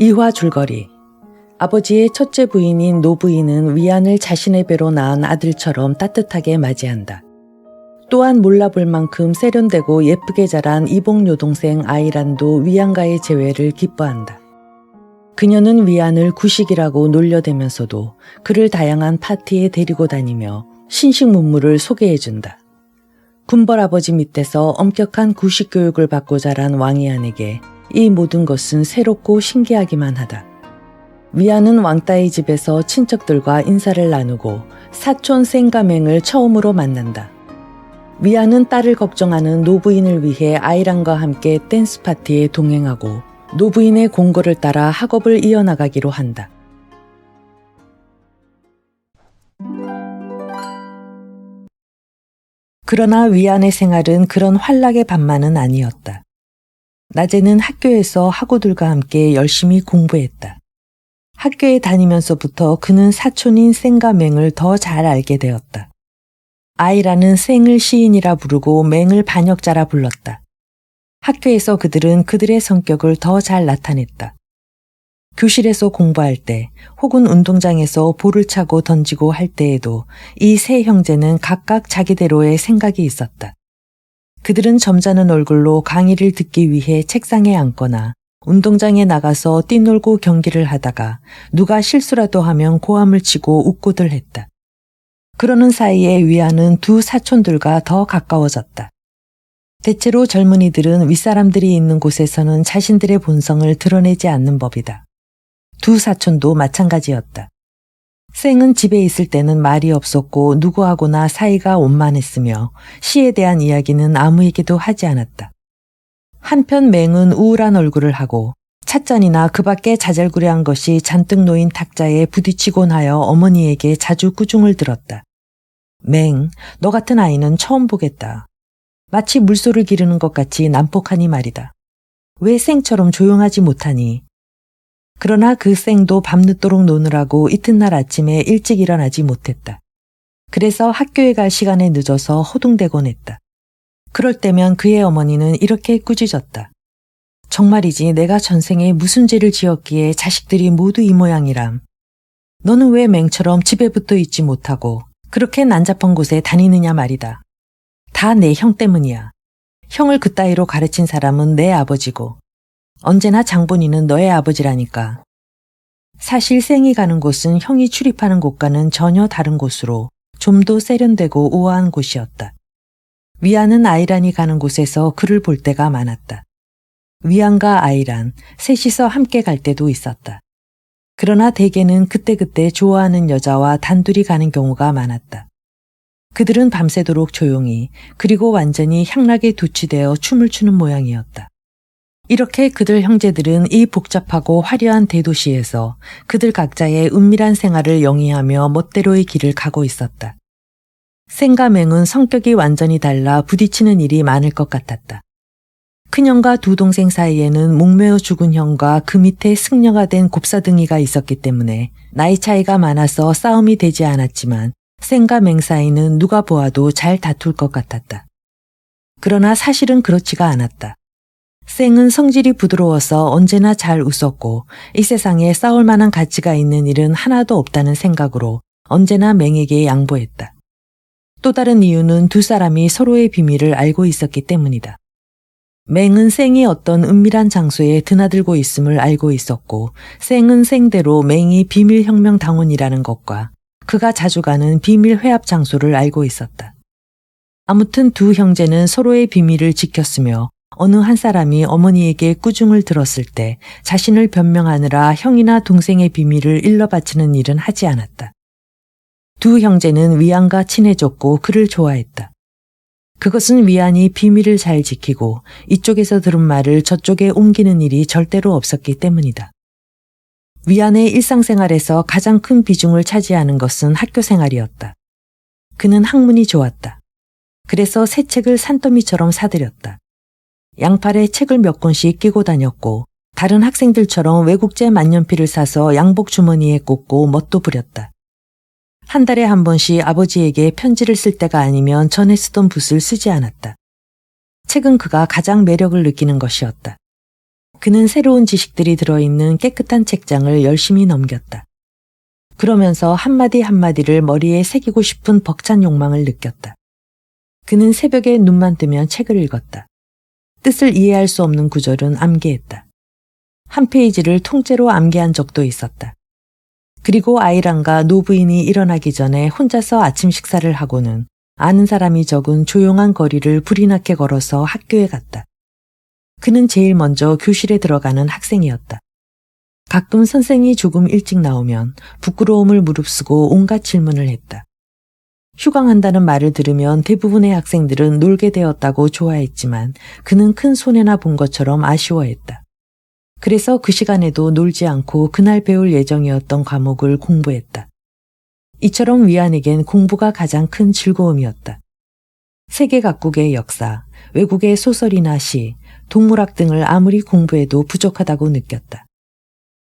이화 줄거리. 아버지의 첫째 부인인 노부인은 위안을 자신의 배로 낳은 아들처럼 따뜻하게 맞이한다. 또한 몰라볼 만큼 세련되고 예쁘게 자란 이복 여동생 아이란도 위안과의 재회를 기뻐한다. 그녀는 위안을 구식이라고 놀려대면서도 그를 다양한 파티에 데리고 다니며 신식 문물을 소개해준다. 군벌 아버지 밑에서 엄격한 구식 교육을 받고 자란 왕이안에게 이 모든 것은 새롭고 신기하기만 하다. 위안은 왕따의 집에서 친척들과 인사를 나누고 사촌 생가맹을 처음으로 만난다. 위안은 딸을 걱정하는 노부인을 위해 아이란과 함께 댄스 파티에 동행하고 노부인의 공고를 따라 학업을 이어나가기로 한다. 그러나 위안의 생활은 그런 활락의 밤만은 아니었다. 낮에는 학교에서 학우들과 함께 열심히 공부했다. 학교에 다니면서부터 그는 사촌인 생가맹을 더 잘 알게 되었다. 아이라는 생을 시인이라 부르고 맹을 반역자라 불렀다. 학교에서 그들은 그들의 성격을 더 잘 나타냈다. 교실에서 공부할 때 혹은 운동장에서 볼을 차고 던지고 할 때에도 이 세 형제는 각각 자기대로의 생각이 있었다. 그들은 점잖은 얼굴로 강의를 듣기 위해 책상에 앉거나 운동장에 나가서 뛰놀고 경기를 하다가 누가 실수라도 하면 고함을 치고 웃고들 했다. 그러는 사이에 위안은 두 사촌들과 더 가까워졌다. 대체로 젊은이들은 윗사람들이 있는 곳에서는 자신들의 본성을 드러내지 않는 법이다. 두 사촌도 마찬가지였다. 생은 집에 있을 때는 말이 없었고 누구하고나 사이가 원만했으며 시에 대한 이야기는 아무에게도 하지 않았다. 한편 맹은 우울한 얼굴을 하고 찻잔이나 그 밖에 자잘구레한 것이 잔뜩 놓인 탁자에 부딪히곤 하여 어머니에게 자주 꾸중을 들었다. 맹, 너 같은 아이는 처음 보겠다. 마치 물소를 기르는 것 같이 난폭하니 말이다. 왜 생처럼 조용하지 못하니? 그러나 그 생도 밤늦도록 노느라고 이튿날 아침에 일찍 일어나지 못했다. 그래서 학교에 갈 시간에 늦어서 허둥대곤 했다. 그럴 때면 그의 어머니는 이렇게 꾸짖었다. 정말이지 내가 전생에 무슨 죄를 지었기에 자식들이 모두 이 모양이람. 너는 왜 맹처럼 집에 붙어 있지 못하고 그렇게 난잡한 곳에 다니느냐 말이다. 다 내 형 때문이야. 형을 그따위로 가르친 사람은 내 아버지고 언제나 장본인은 너의 아버지라니까. 사실 생이 가는 곳은 형이 출입하는 곳과는 전혀 다른 곳으로 좀 더 세련되고 우아한 곳이었다. 위안은 아이란이 가는 곳에서 그를 볼 때가 많았다. 위안과 아이란, 셋이서 함께 갈 때도 있었다. 그러나 대개는 그때그때 좋아하는 여자와 단둘이 가는 경우가 많았다. 그들은 밤새도록 조용히 그리고 완전히 향락에 도취되어 춤을 추는 모양이었다. 이렇게 그들 형제들은 이 복잡하고 화려한 대도시에서 그들 각자의 은밀한 생활을 영위하며 멋대로의 길을 가고 있었다. 생과 맹은 성격이 완전히 달라 부딪히는 일이 많을 것 같았다. 큰형과 두 동생 사이에는 목매어 죽은 형과 그 밑에 승려가 된 곱사등이가 있었기 때문에 나이 차이가 많아서 싸움이 되지 않았지만 생과 맹 사이는 누가 보아도 잘 다툴 것 같았다. 그러나 사실은 그렇지가 않았다. 생은 성질이 부드러워서 언제나 잘 웃었고 이 세상에 싸울 만한 가치가 있는 일은 하나도 없다는 생각으로 언제나 맹에게 양보했다. 또 다른 이유는 두 사람이 서로의 비밀을 알고 있었기 때문이다. 맹은 생이 어떤 은밀한 장소에 드나들고 있음을 알고 있었고 생은 생대로 맹이 비밀혁명 당원이라는 것과 그가 자주 가는 비밀 회합 장소를 알고 있었다. 아무튼 두 형제는 서로의 비밀을 지켰으며 어느 한 사람이 어머니에게 꾸중을 들었을 때 자신을 변명하느라 형이나 동생의 비밀을 일러 바치는 일은 하지 않았다. 두 형제는 위안과 친해졌고 그를 좋아했다. 그것은 위안이 비밀을 잘 지키고 이쪽에서 들은 말을 저쪽에 옮기는 일이 절대로 없었기 때문이다. 위안의 일상생활에서 가장 큰 비중을 차지하는 것은 학교 생활이었다. 그는 학문이 좋았다. 그래서 새 책을 산더미처럼 사들였다. 양팔에 책을 몇 권씩 끼고 다녔고 다른 학생들처럼 외국제 만년필을 사서 양복 주머니에 꽂고 멋도 부렸다. 한 달에 한 번씩 아버지에게 편지를 쓸 때가 아니면 전에 쓰던 붓을 쓰지 않았다. 책은 그가 가장 매력을 느끼는 것이었다. 그는 새로운 지식들이 들어있는 깨끗한 책장을 열심히 넘겼다. 그러면서 한마디 한마디를 머리에 새기고 싶은 벅찬 욕망을 느꼈다. 그는 새벽에 눈만 뜨면 책을 읽었다. 뜻을 이해할 수 없는 구절은 암기했다. 한 페이지를 통째로 암기한 적도 있었다. 그리고 아이랑과 노부인이 일어나기 전에 혼자서 아침 식사를 하고는 아는 사람이 적은 조용한 거리를 불이 나게 걸어서 학교에 갔다. 그는 제일 먼저 교실에 들어가는 학생이었다. 가끔 선생이 조금 일찍 나오면 부끄러움을 무릅쓰고 온갖 질문을 했다. 휴강한다는 말을 들으면 대부분의 학생들은 놀게 되었다고 좋아했지만 그는 큰 손해나 본 것처럼 아쉬워했다. 그래서 그 시간에도 놀지 않고 그날 배울 예정이었던 과목을 공부했다. 이처럼 위안에겐 공부가 가장 큰 즐거움이었다. 세계 각국의 역사, 외국의 소설이나 시, 동물학 등을 아무리 공부해도 부족하다고 느꼈다.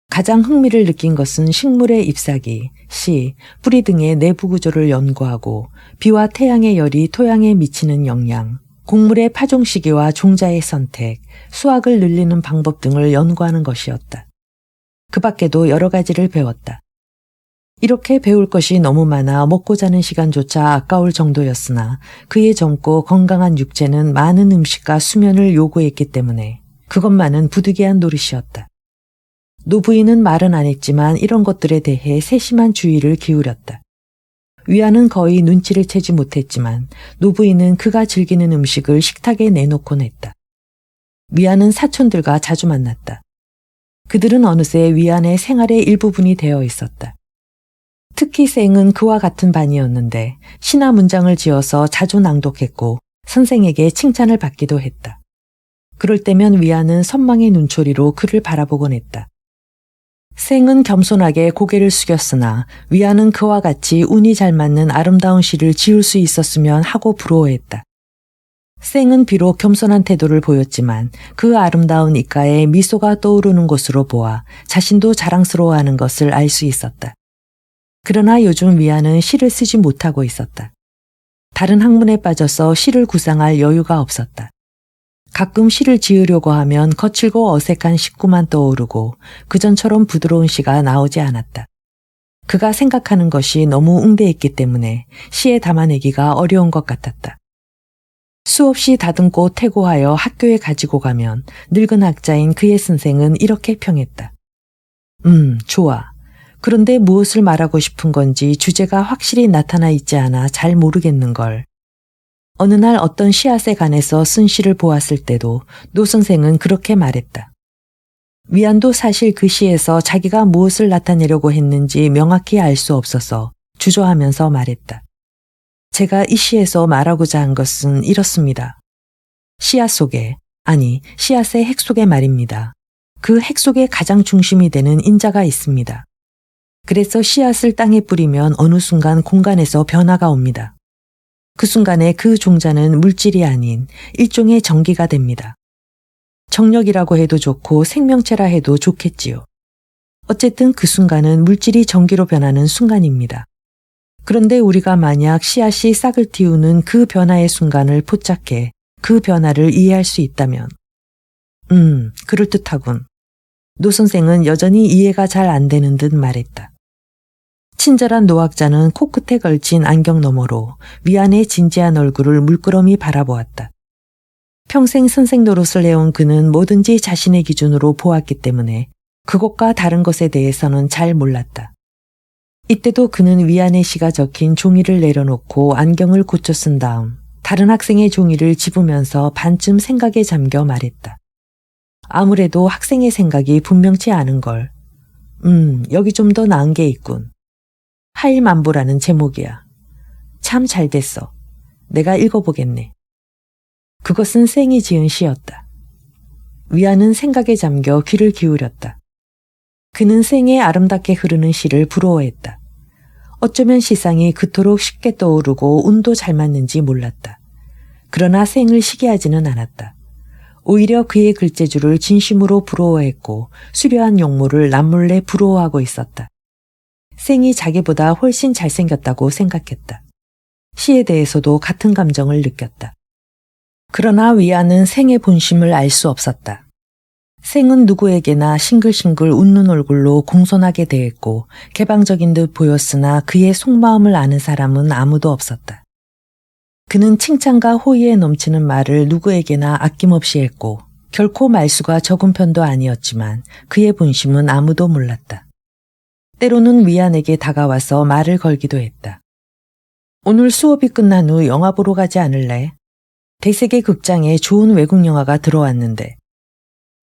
가장 흥미를 느낀 것은 식물의 잎사귀, 씨, 뿌리 등의 내부 구조를 연구하고 비와 태양의 열이 토양에 미치는 영향, 곡물의 파종 시기와 종자의 선택, 수확을 늘리는 방법 등을 연구하는 것이었다. 그 밖에도 여러 가지를 배웠다. 이렇게 배울 것이 너무 많아 먹고 자는 시간조차 아까울 정도였으나 그의 젊고 건강한 육체는 많은 음식과 수면을 요구했기 때문에 그것만은 부득이한 노릇이었다. 노부인은 말은 안 했지만 이런 것들에 대해 세심한 주의를 기울였다. 위안은 거의 눈치를 채지 못했지만 노부인은 그가 즐기는 음식을 식탁에 내놓곤 했다. 위안은 사촌들과 자주 만났다. 그들은 어느새 위안의 생활의 일부분이 되어 있었다. 특히 생은 그와 같은 반이었는데 신화 문장을 지어서 자주 낭독했고 선생에게 칭찬을 받기도 했다. 그럴 때면 위안은 선망의 눈초리로 그를 바라보곤 했다. 생은 겸손하게 고개를 숙였으나 위안은 그와 같이 운이 잘 맞는 아름다운 시를 지을 수 있었으면 하고 부러워했다. 생은 비록 겸손한 태도를 보였지만 그 아름다운 입가에 미소가 떠오르는 것으로 보아 자신도 자랑스러워하는 것을 알 수 있었다. 그러나 요즘 위안은 시를 쓰지 못하고 있었다. 다른 학문에 빠져서 시를 구상할 여유가 없었다. 가끔 시를 지으려고 하면 거칠고 어색한 식구만 떠오르고 그전처럼 부드러운 시가 나오지 않았다. 그가 생각하는 것이 너무 웅대했기 때문에 시에 담아내기가 어려운 것 같았다. 수없이 다듬고 태고하여 학교에 가지고 가면 늙은 학자인 그의 선생은 이렇게 평했다. 좋아. 그런데 무엇을 말하고 싶은 건지 주제가 확실히 나타나 있지 않아 잘 모르겠는걸. 어느 날 어떤 씨앗에 관해서 쓴 시를 보았을 때도 노 선생은 그렇게 말했다. 위안도 사실 그 시에서 자기가 무엇을 나타내려고 했는지 명확히 알 수 없어서 주저하면서 말했다. 제가 이 시에서 말하고자 한 것은 이렇습니다. 씨앗 속에, 아니 씨앗의 핵 속에 말입니다. 그 핵 속에 가장 중심이 되는 인자가 있습니다. 그래서 씨앗을 땅에 뿌리면 어느 순간 공간에서 변화가 옵니다. 그 순간에 그 종자는 물질이 아닌 일종의 전기가 됩니다. 정력이라고 해도 좋고 생명체라 해도 좋겠지요. 어쨌든 그 순간은 물질이 전기로 변하는 순간입니다. 그런데 우리가 만약 씨앗이 싹을 틔우는 그 변화의 순간을 포착해 그 변화를 이해할 수 있다면 그럴듯하군. 노 선생은 여전히 이해가 잘 안 되는 듯 말했다. 친절한 노학자는 코끝에 걸친 안경 너머로 위안의 진지한 얼굴을 물끄러미 바라보았다. 평생 선생 노릇을 해온 그는 뭐든지 자신의 기준으로 보았기 때문에 그것과 다른 것에 대해서는 잘 몰랐다. 이때도 그는 위안의 시가 적힌 종이를 내려놓고 안경을 고쳐 쓴 다음 다른 학생의 종이를 집으면서 반쯤 생각에 잠겨 말했다. 아무래도 학생의 생각이 분명치 않은 걸. 여기 좀 더 나은 게 있군. 하일만보라는 제목이야. 참 잘 됐어. 내가 읽어보겠네. 그것은 생이 지은 시였다. 위안은 생각에 잠겨 귀를 기울였다. 그는 생의 아름답게 흐르는 시를 부러워했다. 어쩌면 시상이 그토록 쉽게 떠오르고 운도 잘 맞는지 몰랐다. 그러나 생을 시기하지는 않았다. 오히려 그의 글재주를 진심으로 부러워했고 수려한 용모를 남몰래 부러워하고 있었다. 생이 자기보다 훨씬 잘생겼다고 생각했다. 시에 대해서도 같은 감정을 느꼈다. 그러나 위안은 생의 본심을 알 수 없었다. 생은 누구에게나 싱글싱글 웃는 얼굴로 공손하게 대했고 개방적인 듯 보였으나 그의 속마음을 아는 사람은 아무도 없었다. 그는 칭찬과 호의에 넘치는 말을 누구에게나 아낌없이 했고 결코 말수가 적은 편도 아니었지만 그의 본심은 아무도 몰랐다. 때로는 위안에게 다가와서 말을 걸기도 했다. 오늘 수업이 끝난 후 영화 보러 가지 않을래? 대세계 극장에 좋은 외국 영화가 들어왔는데.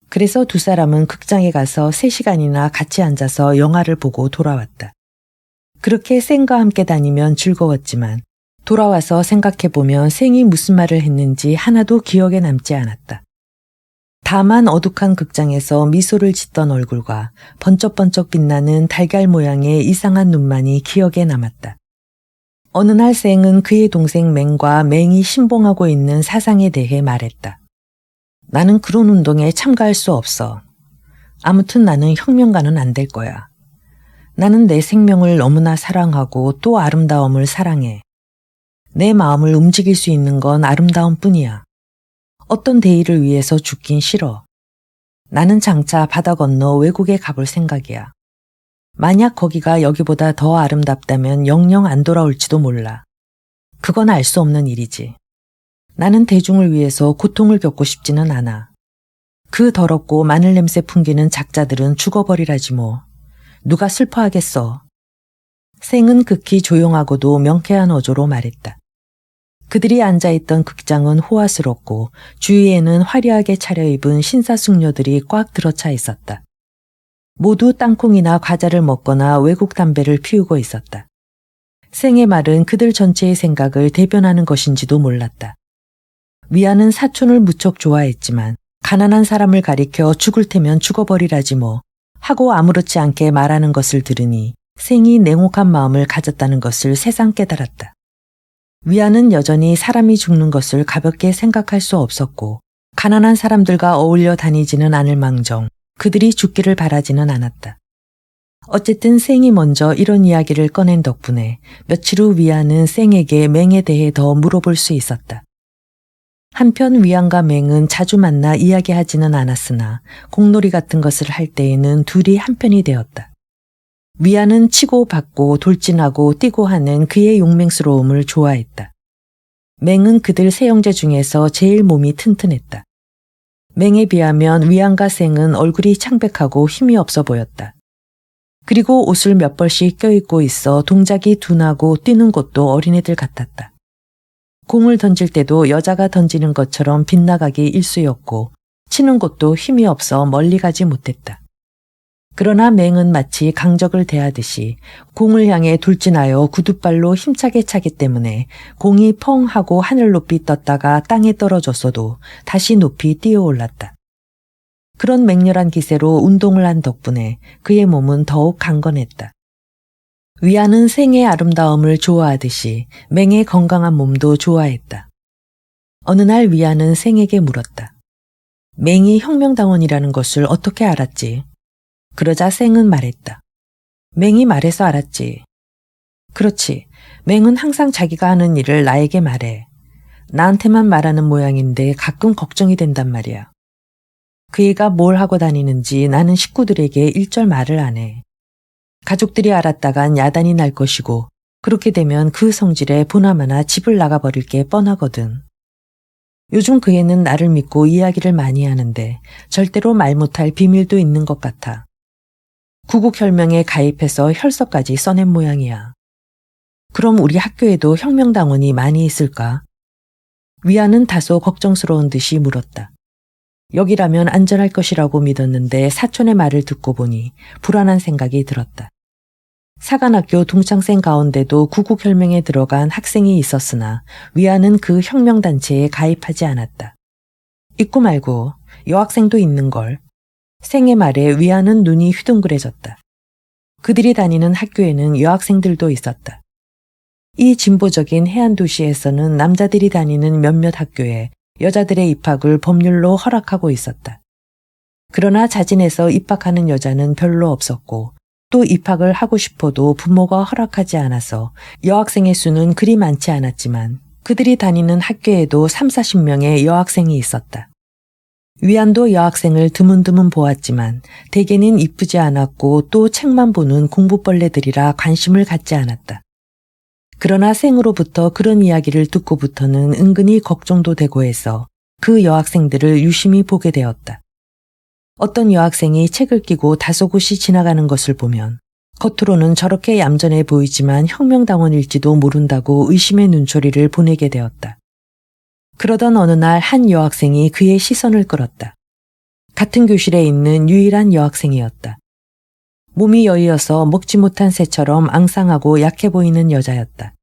그래서 두 사람은 극장에 가서 3시간이나 같이 앉아서 영화를 보고 돌아왔다. 그렇게 생과 함께 다니면 즐거웠지만 돌아와서 생각해보면 생이 무슨 말을 했는지 하나도 기억에 남지 않았다. 다만 어둑한 극장에서 미소를 짓던 얼굴과 번쩍번쩍 빛나는 달걀 모양의 이상한 눈만이 기억에 남았다. 어느 날 생은 그의 동생 맹과 맹이 신봉하고 있는 사상에 대해 말했다. 나는 그런 운동에 참가할 수 없어. 아무튼 나는 혁명가는 안 될 거야. 나는 내 생명을 너무나 사랑하고 또 아름다움을 사랑해. 내 마음을 움직일 수 있는 건 아름다움뿐이야. 어떤 대의를 위해서 죽긴 싫어. 나는 장차 바다 건너 외국에 가볼 생각이야. 만약 거기가 여기보다 더 아름답다면 영영 안 돌아올지도 몰라. 그건 알 수 없는 일이지. 나는 대중을 위해서 고통을 겪고 싶지는 않아. 그 더럽고 마늘 냄새 풍기는 작자들은 죽어버리라지 뭐. 누가 슬퍼하겠어. 생은 극히 조용하고도 명쾌한 어조로 말했다. 그들이 앉아있던 극장은 호화스럽고 주위에는 화려하게 차려입은 신사숙녀들이 꽉 들어차 있었다. 모두 땅콩이나 과자를 먹거나 외국 담배를 피우고 있었다. 생의 말은 그들 전체의 생각을 대변하는 것인지도 몰랐다. 위안은 사촌을 무척 좋아했지만 가난한 사람을 가리켜 죽을 테면 죽어버리라지 뭐 하고 아무렇지 않게 말하는 것을 들으니 생이 냉혹한 마음을 가졌다는 것을 새삼 깨달았다. 위안은 여전히 사람이 죽는 것을 가볍게 생각할 수 없었고 가난한 사람들과 어울려 다니지는 않을 망정 그들이 죽기를 바라지는 않았다. 어쨌든 생이 먼저 이런 이야기를 꺼낸 덕분에 며칠 후 위안은 생에게 맹에 대해 더 물어볼 수 있었다. 한편 위안과 맹은 자주 만나 이야기하지는 않았으나 공놀이 같은 것을 할 때에는 둘이 한편이 되었다. 위안은 치고 받고 돌진하고 뛰고 하는 그의 용맹스러움을 좋아했다. 맹은 그들 세 형제 중에서 제일 몸이 튼튼했다. 맹에 비하면 위안과 생은 얼굴이 창백하고 힘이 없어 보였다. 그리고 옷을 몇 벌씩 껴입고 있어 동작이 둔하고 뛰는 것도 어린애들 같았다. 공을 던질 때도 여자가 던지는 것처럼 빗나가기 일쑤였고 치는 것도 힘이 없어 멀리 가지 못했다. 그러나 맹은 마치 강적을 대하듯이 공을 향해 돌진하여 구둣발로 힘차게 차기 때문에 공이 펑 하고 하늘 높이 떴다가 땅에 떨어졌어도 다시 높이 뛰어올랐다. 그런 맹렬한 기세로 운동을 한 덕분에 그의 몸은 더욱 강건했다. 위안은 생의 아름다움을 좋아하듯이 맹의 건강한 몸도 좋아했다. 어느 날 위안은 생에게 물었다. 맹이 혁명당원이라는 것을 어떻게 알았지? 그러자 생은 말했다. 맹이 말해서 알았지. 그렇지. 맹은 항상 자기가 하는 일을 나에게 말해. 나한테만 말하는 모양인데 가끔 걱정이 된단 말이야. 그 애가 뭘 하고 다니는지 나는 식구들에게 일절 말을 안 해. 가족들이 알았다간 야단이 날 것이고 그렇게 되면 그 성질에 보나마나 집을 나가버릴 게 뻔하거든. 요즘 그 애는 나를 믿고 이야기를 많이 하는데 절대로 말 못할 비밀도 있는 것 같아. 구국혁명에 가입해서 혈서까지 써낸 모양이야. 그럼 우리 학교에도 혁명당원이 많이 있을까? 위안은 다소 걱정스러운 듯이 물었다. 여기라면 안전할 것이라고 믿었는데 사촌의 말을 듣고 보니 불안한 생각이 들었다. 사관학교 동창생 가운데도 구국혁명에 들어간 학생이 있었으나 위안은 그 혁명단체에 가입하지 않았다. 있고 말고 여학생도 있는걸. 생의 말에 위안은 눈이 휘둥그레졌다. 그들이 다니는 학교에는 여학생들도 있었다. 이 진보적인 해안 도시에서는 남자들이 다니는 몇몇 학교에 여자들의 입학을 법률로 허락하고 있었다. 그러나 자진해서 입학하는 여자는 별로 없었고 또 입학을 하고 싶어도 부모가 허락하지 않아서 여학생의 수는 그리 많지 않았지만 그들이 다니는 학교에도 30-40명의 여학생이 있었다. 위안도 여학생을 드문드문 보았지만 대개는 이쁘지 않았고 또 책만 보는 공부벌레들이라 관심을 갖지 않았다. 그러나 생으로부터 그런 이야기를 듣고부터는 은근히 걱정도 되고 해서 그 여학생들을 유심히 보게 되었다. 어떤 여학생이 책을 끼고 다소곳이 지나가는 것을 보면 겉으로는 저렇게 얌전해 보이지만 혁명당원일지도 모른다고 의심의 눈초리를 보내게 되었다. 그러던 어느 날 한 여학생이 그의 시선을 끌었다. 같은 교실에 있는 유일한 여학생이었다. 몸이 여위어서 먹지 못한 새처럼 앙상하고 약해 보이는 여자였다.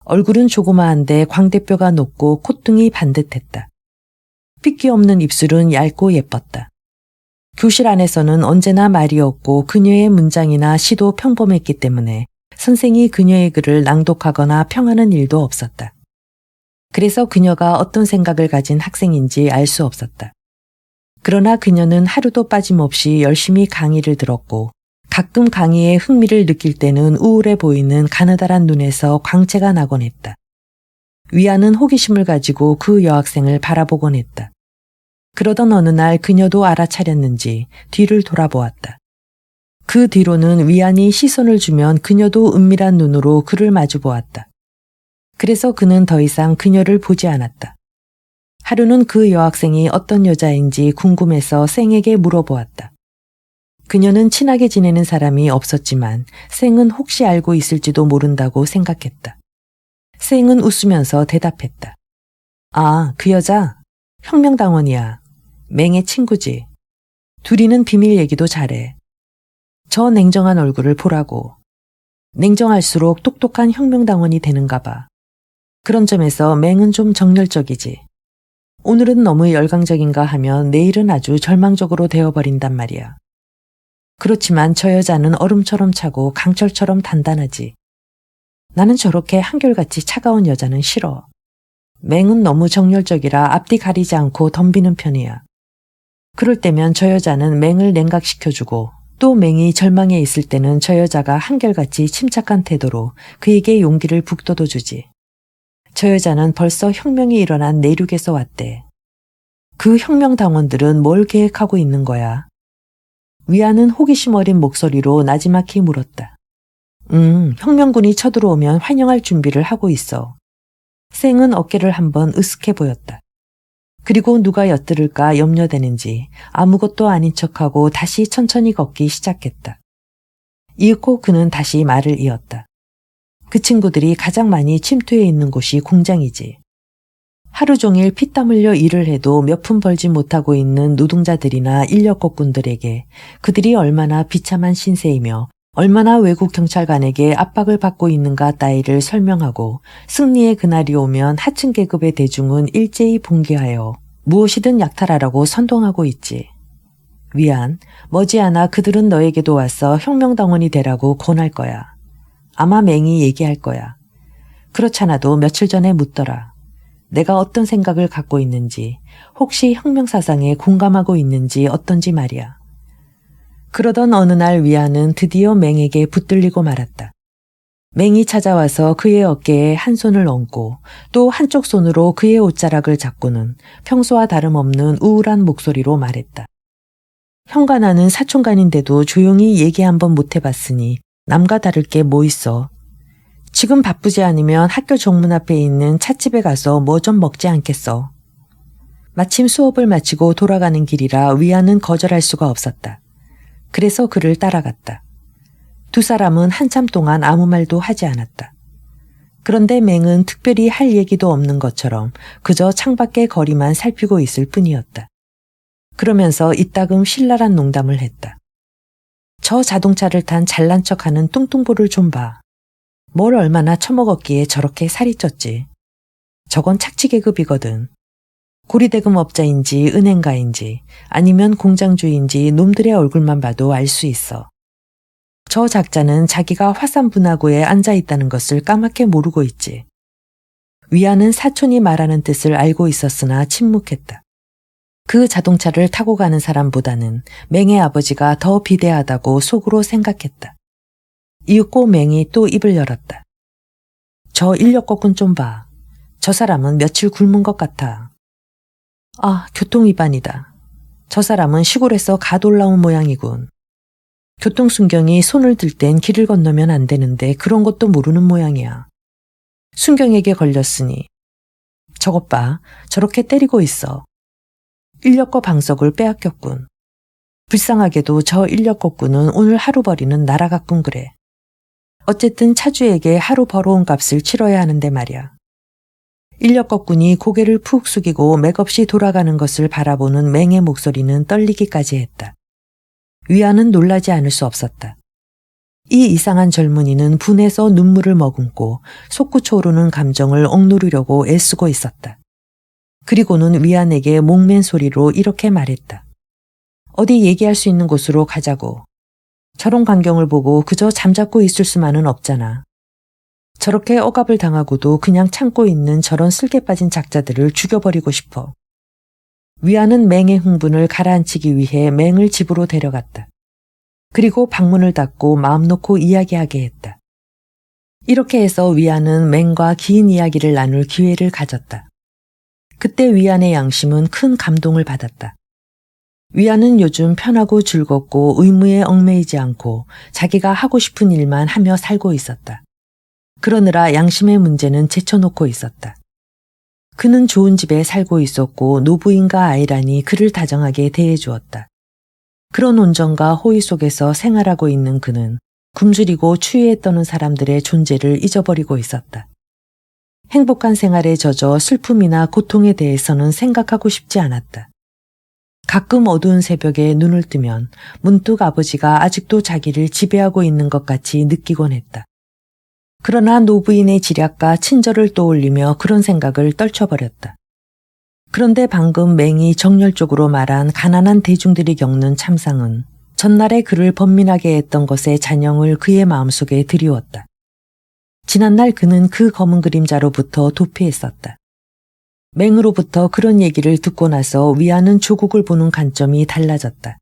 얼굴은 조그마한데 광대뼈가 높고 콧등이 반듯했다. 핏기 없는 입술은 얇고 예뻤다. 교실 안에서는 언제나 말이 없고 그녀의 문장이나 시도 평범했기 때문에 선생이 그녀의 글을 낭독하거나 평하는 일도 없었다. 그래서 그녀가 어떤 생각을 가진 학생인지 알 수 없었다. 그러나 그녀는 하루도 빠짐없이 열심히 강의를 들었고 가끔 강의에 흥미를 느낄 때는 우울해 보이는 가느다란 눈에서 광채가 나곤 했다. 위안은 호기심을 가지고 그 여학생을 바라보곤 했다. 그러던 어느 날 그녀도 알아차렸는지 뒤를 돌아보았다. 그 뒤로는 위안이 시선을 주면 그녀도 은밀한 눈으로 그를 마주 보았다. 그래서 그는 더 이상 그녀를 보지 않았다. 하루는 그 여학생이 어떤 여자인지 궁금해서 생에게 물어보았다. 그녀는 친하게 지내는 사람이 없었지만 생은 혹시 알고 있을지도 모른다고 생각했다. 생은 웃으면서 대답했다. 아, 그 여자? 혁명당원이야. 맹의 친구지. 둘이는 비밀 얘기도 잘해. 저 냉정한 얼굴을 보라고. 냉정할수록 똑똑한 혁명당원이 되는가 봐. 그런 점에서 맹은 좀 정열적이지. 오늘은 너무 열광적인가 하면 내일은 아주 절망적으로 되어버린단 말이야. 그렇지만 저 여자는 얼음처럼 차고 강철처럼 단단하지. 나는 저렇게 한결같이 차가운 여자는 싫어. 맹은 너무 정열적이라 앞뒤 가리지 않고 덤비는 편이야. 그럴 때면 저 여자는 맹을 냉각시켜주고 또 맹이 절망해 있을 때는 저 여자가 한결같이 침착한 태도로 그에게 용기를 북돋워주지. 저 여자는 벌써 혁명이 일어난 내륙에서 왔대. 그 혁명당원들은 뭘 계획하고 있는 거야? 위안은 호기심 어린 목소리로 나지막히 물었다. 혁명군이 쳐들어오면 환영할 준비를 하고 있어. 생은 어깨를 한번 으쓱해 보였다. 그리고 누가 엿들을까 염려되는지 아무것도 아닌 척하고 다시 천천히 걷기 시작했다. 이윽고 그는 다시 말을 이었다. 그 친구들이 가장 많이 침투해 있는 곳이 공장이지. 하루 종일 피땀 흘려 일을 해도 몇 푼 벌지 못하고 있는 노동자들이나 인력거꾼들에게 그들이 얼마나 비참한 신세이며 얼마나 외국 경찰관에게 압박을 받고 있는가 따위를 설명하고 승리의 그날이 오면 하층 계급의 대중은 일제히 봉기하여 무엇이든 약탈하라고 선동하고 있지. 위안, 머지않아 그들은 너에게도 와서 혁명당원이 되라고 권할 거야. 아마 맹이 얘기할 거야. 그렇잖아도 며칠 전에 묻더라. 내가 어떤 생각을 갖고 있는지, 혹시 혁명사상에 공감하고 있는지 어떤지 말이야. 그러던 어느 날 위안은 드디어 맹에게 붙들리고 말았다. 맹이 찾아와서 그의 어깨에 한 손을 얹고 또 한쪽 손으로 그의 옷자락을 잡고는 평소와 다름없는 우울한 목소리로 말했다. 형과 나는 사촌간인데도 조용히 얘기 한번 못 해봤으니 남과 다를 게 뭐 있어. 지금 바쁘지 않으면 학교 정문 앞에 있는 찻집에 가서 뭐 좀 먹지 않겠어. 마침 수업을 마치고 돌아가는 길이라 위안은 거절할 수가 없었다. 그래서 그를 따라갔다. 두 사람은 한참 동안 아무 말도 하지 않았다. 그런데 맹은 특별히 할 얘기도 없는 것처럼 그저 창밖의 거리만 살피고 있을 뿐이었다. 그러면서 이따금 신랄한 농담을 했다. 저 자동차를 탄 잘난 척하는 뚱뚱보를 좀 봐. 뭘 얼마나 처먹었기에 저렇게 살이 쪘지. 저건 착취계급이거든. 고리대금업자인지 은행가인지 아니면 공장주인지 놈들의 얼굴만 봐도 알 수 있어. 저 작자는 자기가 화산분화구에 앉아있다는 것을 까맣게 모르고 있지. 위안은 사촌이 말하는 뜻을 알고 있었으나 침묵했다. 그 자동차를 타고 가는 사람보다는 맹의 아버지가 더 비대하다고 속으로 생각했다. 이윽고 맹이 또 입을 열었다. 저 인력거꾼 좀 봐. 저 사람은 며칠 굶은 것 같아. 아, 교통위반이다. 저 사람은 시골에서 갓 올라온 모양이군. 교통순경이 손을 들 땐 길을 건너면 안 되는데 그런 것도 모르는 모양이야. 순경에게 걸렸으니. 저것 봐, 저렇게 때리고 있어. 인력거 방석을 빼앗겼군. 불쌍하게도 저 인력거꾼은 오늘 하루 벌이는 날아갔군 그래. 어쨌든 차주에게 하루 벌어온 값을 치러야 하는데 말이야. 인력거꾼이 고개를 푹 숙이고 맥없이 돌아가는 것을 바라보는 맹의 목소리는 떨리기까지 했다. 위안은 놀라지 않을 수 없었다. 이 이상한 젊은이는 분해서 눈물을 머금고 솟구쳐오르는 감정을 억누르려고 애쓰고 있었다. 그리고는 위안에게 목맨 소리로 이렇게 말했다. 어디 얘기할 수 있는 곳으로 가자고. 저런 광경을 보고 그저 잠자코 있을 수만은 없잖아. 저렇게 억압을 당하고도 그냥 참고 있는 저런 슬개 빠진 작자들을 죽여버리고 싶어. 위안은 맹의 흥분을 가라앉히기 위해 맹을 집으로 데려갔다. 그리고 방문을 닫고 마음 놓고 이야기하게 했다. 이렇게 해서 위안은 맹과 긴 이야기를 나눌 기회를 가졌다. 그때 위안의 양심은 큰 감동을 받았다. 위안은 요즘 편하고 즐겁고 의무에 얽매이지 않고 자기가 하고 싶은 일만 하며 살고 있었다. 그러느라 양심의 문제는 제쳐놓고 있었다. 그는 좋은 집에 살고 있었고 노부인과 아이란이 그를 다정하게 대해주었다. 그런 온정과 호의 속에서 생활하고 있는 그는 굶주리고 추위에 떠는 사람들의 존재를 잊어버리고 있었다. 행복한 생활에 젖어 슬픔이나 고통에 대해서는 생각하고 싶지 않았다. 가끔 어두운 새벽에 눈을 뜨면 문득 아버지가 아직도 자기를 지배하고 있는 것 같이 느끼곤 했다. 그러나 노부인의 지략과 친절을 떠올리며 그런 생각을 떨쳐버렸다. 그런데 방금 맹이 정열적으로 말한 가난한 대중들이 겪는 참상은 전날에 그를 번민하게 했던 것의 잔영을 그의 마음속에 드리웠다. 지난날 그는 그 검은 그림자로부터 도피했었다. 맹으로부터 그런 얘기를 듣고 나서 위안은 조국을 보는 관점이 달라졌다.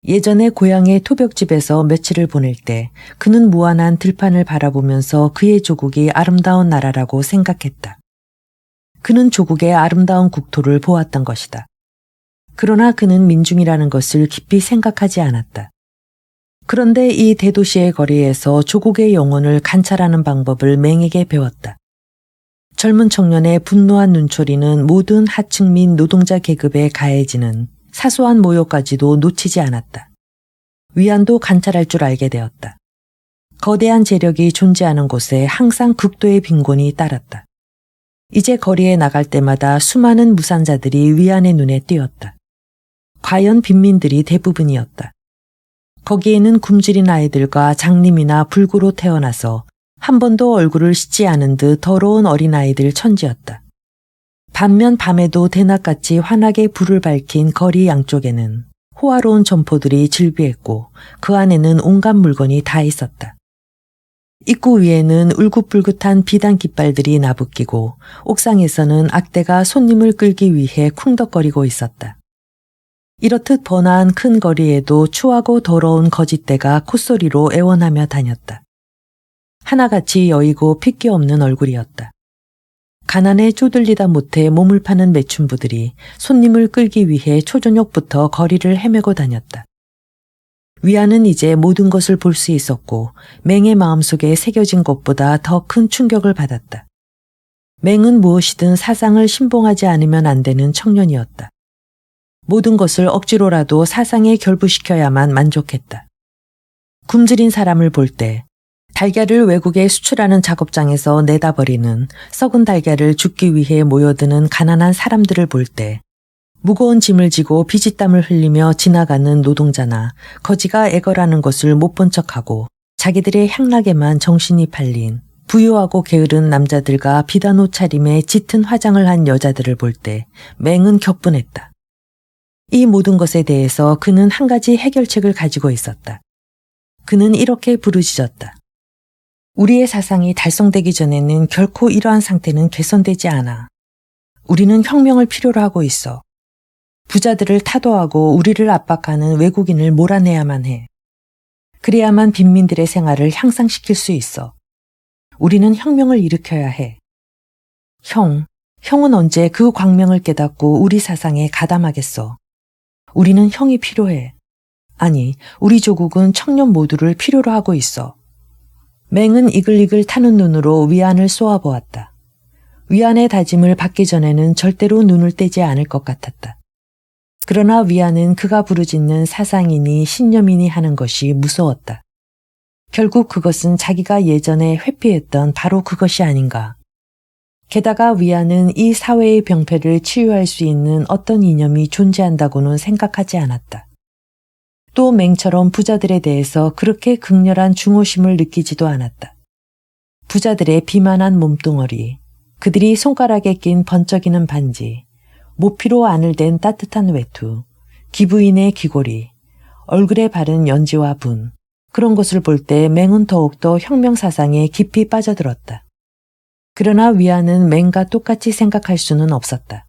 예전에 고향의 토벽집에서 며칠을 보낼 때 그는 무한한 들판을 바라보면서 그의 조국이 아름다운 나라라고 생각했다. 그는 조국의 아름다운 국토를 보았던 것이다. 그러나 그는 민중이라는 것을 깊이 생각하지 않았다. 그런데 이 대도시의 거리에서 조국의 영혼을 관찰하는 방법을 맹에게 배웠다. 젊은 청년의 분노한 눈초리는 모든 하층 및 노동자 계급에 가해지는 사소한 모욕까지도 놓치지 않았다. 위안도 관찰할 줄 알게 되었다. 거대한 재력이 존재하는 곳에 항상 극도의 빈곤이 따랐다. 이제 거리에 나갈 때마다 수많은 무산자들이 위안의 눈에 띄었다. 과연 빈민들이 대부분이었다. 거기에는 굶주린 아이들과 장님이나 불구로 태어나서 한 번도 얼굴을 씻지 않은 듯 더러운 어린아이들 천지였다. 반면 밤에도 대낮같이 환하게 불을 밝힌 거리 양쪽에는 호화로운 점포들이 즐비했고 그 안에는 온갖 물건이 다 있었다. 입구 위에는 울긋불긋한 비단 깃발들이 나부끼고 옥상에서는 악대가 손님을 끌기 위해 쿵덕거리고 있었다. 이렇듯 번화한 큰 거리에도 추하고 더러운 거짓대가 콧소리로 애원하며 다녔다. 하나같이 여이고 핏기 없는 얼굴이었다. 가난에 쪼들리다 못해 몸을 파는 매춘부들이 손님을 끌기 위해 초저녁부터 거리를 헤매고 다녔다. 위안은 이제 모든 것을 볼 수 있었고 맹의 마음속에 새겨진 것보다 더 큰 충격을 받았다. 맹은 무엇이든 사상을 신봉하지 않으면 안 되는 청년이었다. 모든 것을 억지로라도 사상에 결부시켜야만 만족했다. 굶주린 사람을 볼 때 달걀을 외국에 수출하는 작업장에서 내다버리는 썩은 달걀을 줍기 위해 모여드는 가난한 사람들을 볼 때 무거운 짐을 지고 피지땀을 흘리며 지나가는 노동자나 거지가 애걸하는 것을 못 본 척하고 자기들의 향락에만 정신이 팔린 부유하고 게으른 남자들과 비단 옷차림에 짙은 화장을 한 여자들을 볼 때 맹은 격분했다. 이 모든 것에 대해서 그는 한 가지 해결책을 가지고 있었다. 그는 이렇게 부르짖었다. 우리의 사상이 달성되기 전에는 결코 이러한 상태는 개선되지 않아. 우리는 혁명을 필요로 하고 있어. 부자들을 타도하고 우리를 압박하는 외국인을 몰아내야만 해. 그래야만 빈민들의 생활을 향상시킬 수 있어. 우리는 혁명을 일으켜야 해. 형, 형은 언제 그 광명을 깨닫고 우리 사상에 가담하겠어. 우리는 형이 필요해. 아니, 우리 조국은 청년 모두를 필요로 하고 있어. 맹은 이글이글 타는 눈으로 위안을 쏘아보았다. 위안의 다짐을 받기 전에는 절대로 눈을 떼지 않을 것 같았다. 그러나 위안은 그가 부르짖는 사상이니 신념이니 하는 것이 무서웠다. 결국 그것은 자기가 예전에 회피했던 바로 그것이 아닌가. 게다가 위안은 이 사회의 병폐를 치유할 수 있는 어떤 이념이 존재한다고는 생각하지 않았다. 또 맹처럼 부자들에 대해서 그렇게 극렬한 중호심을 느끼지도 않았다. 부자들의 비만한 몸뚱어리, 그들이 손가락에 낀 번쩍이는 반지, 모피로 안을 댄 따뜻한 외투, 기부인의 귀걸이, 얼굴에 바른 연지와 분, 그런 것을 볼 때 맹은 더욱더 혁명사상에 깊이 빠져들었다. 그러나 위안은 맹과 똑같이 생각할 수는 없었다.